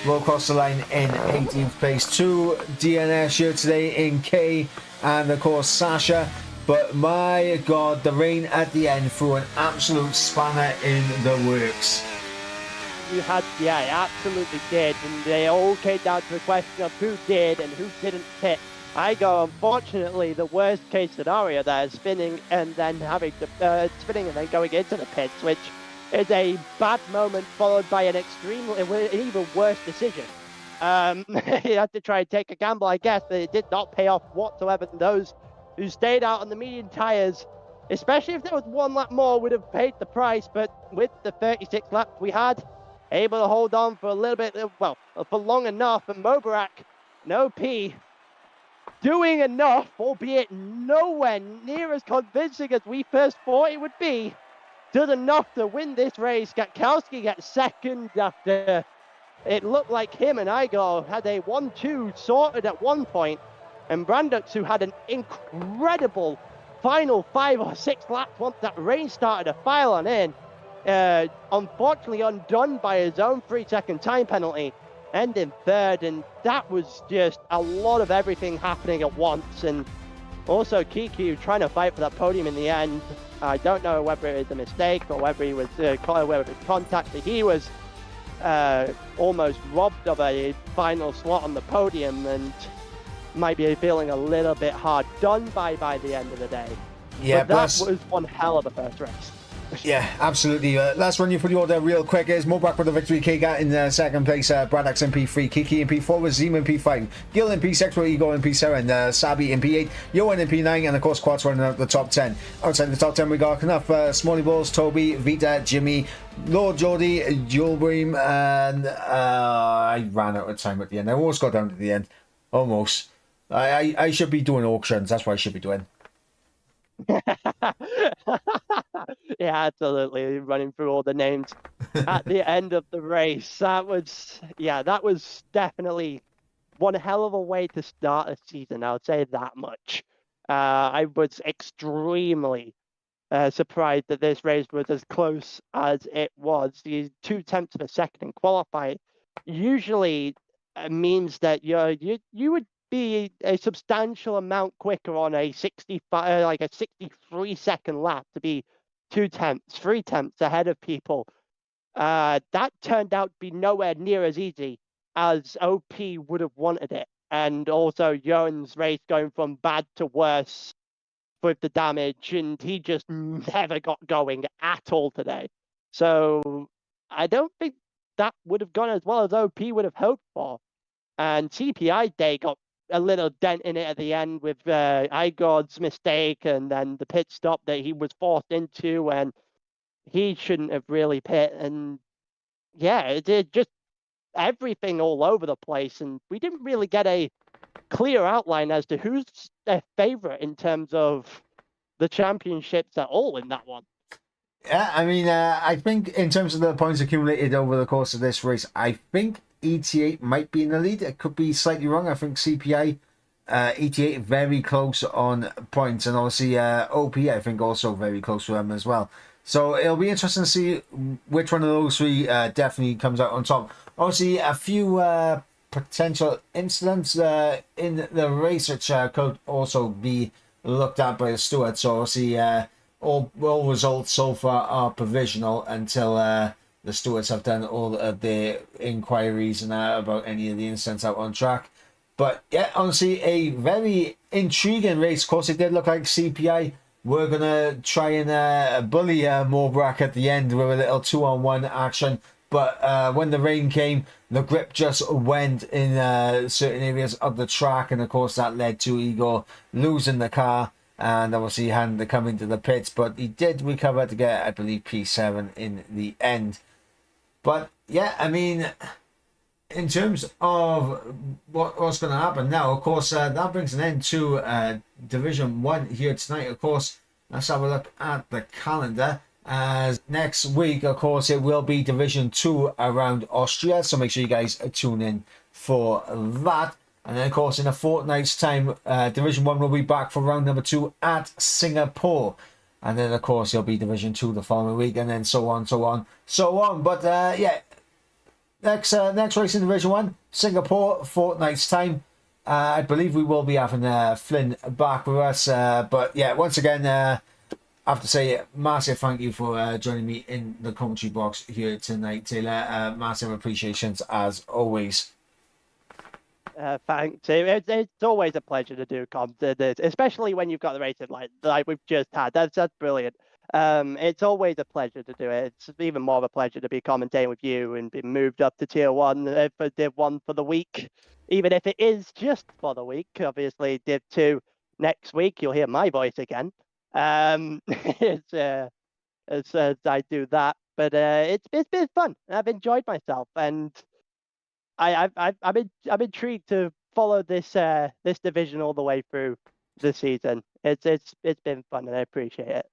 will cross the line in 18th place. 2 DNS here today in K and of course Sasha. But my god, the rain at the end threw an absolute spanner in the works. You had, yeah, it absolutely did, and they all came down to a question of who did and who didn't pit. I go, unfortunately, the worst case scenario there is spinning and then having to spinning and then going into the pits, which is a bad moment followed by an even worse decision. You had to try and take a gamble, I guess, but it did not pay off whatsoever. Those who stayed out on the medium tyres, especially if there was 1 lap more, would have paid the price. But with the 36 laps we had, able to hold on for a little bit, well, for long enough. And Mobarak, no P, doing enough, albeit nowhere near as convincing as we first thought it would be, did enough to win this race. Gatkowski gets second after it looked like him and Igor had a 1-2 sorted at one point. And Brandux, who had an incredible final 5 or 6 laps once that rain started to file on in, unfortunately undone by his own 3-second time penalty, ending third. And that was just a lot of everything happening at once. And also Kiki trying to fight for that podium in the end. I don't know whether it was a mistake or whether he was whether it was contact, but he was almost robbed of a final slot on the podium and might be feeling a little bit hard done by the end of the day. Yeah, but that was one hell of a first race. Yeah, absolutely. Let's run you through the order real quick. Is Mobrak with the victory, Kiga in second place, Bradax in P3, Kiki in P4 with Zima in P5, Gil in P6 with Ego in P7, Sabi in P8, Yoan in P9, and of course Quats running out the top 10. Outside the top 10 we got enough Smalley Balls, Toby, Vita, Jimmy, Lord Geordie, Julbream, and I ran out of time at the end. I almost got down to the end. Almost. I should be doing auctions. That's what I should be doing. Yeah, absolutely. Running through all the names at the end of the race. That was definitely one hell of a way to start a season. I would say that much. I was extremely surprised that this race was as close as it was. The 2/10 of a second in qualifying usually means that you would be a substantial amount quicker on a 63-second lap to be 2/10, 3/10 ahead of people. That turned out to be nowhere near as easy as OP would have wanted it. And also Johan's race going from bad to worse with the damage, and he just never got going at all today. So I don't think that would have gone as well as OP would have hoped for. And CPI Day got a little dent in it at the end with Igor's mistake and then the pit stop that he was forced into, and he shouldn't have really pit. And yeah, it did just everything all over the place, and we didn't really get a clear outline as to who's their favorite in terms of the championships at all in that one. Yeah, I mean, I think in terms of the points accumulated over the course of this race, I think ETA might be in the lead. It could be slightly wrong. I think CPI, ETA very close on points, and obviously OP, I think also very close to them as well. So it'll be interesting to see which one of those three definitely comes out on top. Obviously, a few potential incidents in the race which could also be looked at by the steward. So obviously, all results so far are provisional until the stewards have done all of their inquiries and about any of the incidents out on track. But yeah, honestly, a very intriguing race. Of course, it did look like CPI were going to try and bully Mobrak at the end with a little 2-on-1 action. But when the rain came, the grip just went in certain areas of the track. And of course, that led to Igor losing the car. And obviously, he hadn't to come into the pits. But he did recover to get, I believe, P7 in the end. But yeah, I mean, in terms of what's going to happen now, of course, that brings an end to Division 1 here tonight. Of course, let's have a look at the calendar. As next week, of course, it will be Division 2 around Austria. So make sure you guys tune in for that. And then, of course, in a fortnight's time, Division 1 will be back for round number 2 at Singapore. And then, of course, it'll be Division 2 the following week, and then so on. But, yeah, next race in Division 1, Singapore, fortnight's time. I believe we will be having Flynn back with us. But, yeah, once again, I have to say massive thank you for joining me in the commentary box here tonight, Taylor. Massive appreciations as always. Thanks. It's always a pleasure to do comms, especially when you've got the racing like we've just had. That's brilliant. It's always a pleasure to do it. It's even more of a pleasure to be commentating with you and be moved up to tier 1 for Div 1 for the week, even if it is just for the week. Obviously, Div 2 next week, you'll hear my voice again. It's as I do that, but it's been fun. I've enjoyed myself, and I'm intrigued to follow this division all the way through the season. It's been fun, and I appreciate it.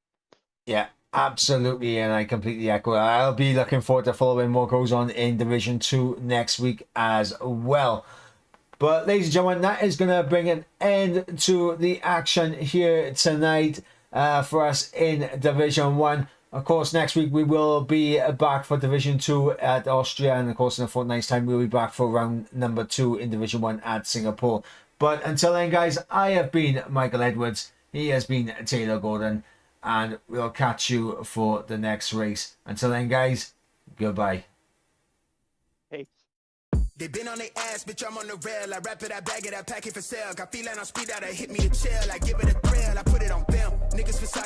Yeah, absolutely, and I completely echo. I'll be looking forward to following what goes on in Division 2 next week as well. But ladies and gentlemen, that is going to bring an end to the action here tonight for us in Division 1. Of course, next week we will be back for Division 2 at Austria, and of course in a fortnight's time we'll be back for round number 2 in Division 1 at Singapore. But until then, guys, I have been Michael Edwards, he has been Taylor Gordon, and we'll catch you for the next race. Until then, guys, goodbye. They been on their ass, bitch, I'm on the rail. I wrap it, I bag it, I pack it for sale. Got feeling on speed out, I hit me to chill. I give it a thrill, I put it on film. Niggas beside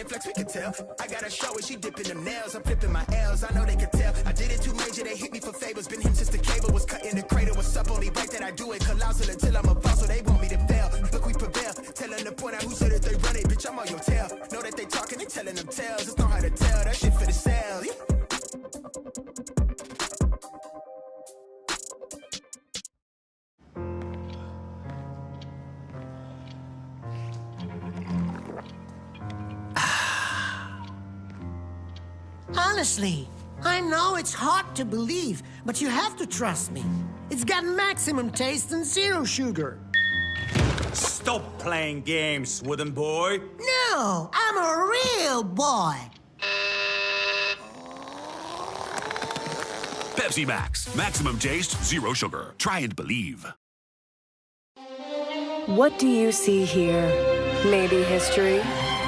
and flex, we can tell. I got a show and she dipping them nails. I'm flipping my L's, I know they can tell. I did it too major, they hit me for favors. Been him since the cable was cut in the cradle. What's up, only right that I do it. Colossal until I'm a boss, so they want me to fail. Look, we prevail. Tell them to point out who said that they run it. Bitch, I'm on your tail. Know that they talking, they telling them tales. Just know how to tell. That shit for the sale. Yeah. Honestly, I know it's hard to believe, but you have to trust me. It's got maximum taste and zero sugar. Stop playing games, wooden boy. No, I'm a real boy. Pepsi Max. Maximum taste, zero sugar. Try and believe. What do you see here? Maybe history,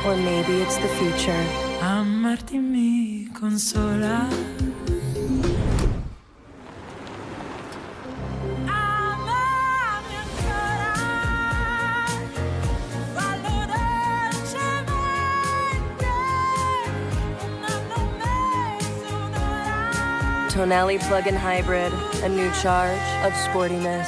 or maybe it's the future. Amarti mi consola. Amami ancora, fallo dolcemente, un anno, un mese, un'ora. Tonali plug-in hybrid, a new charge of sportiness.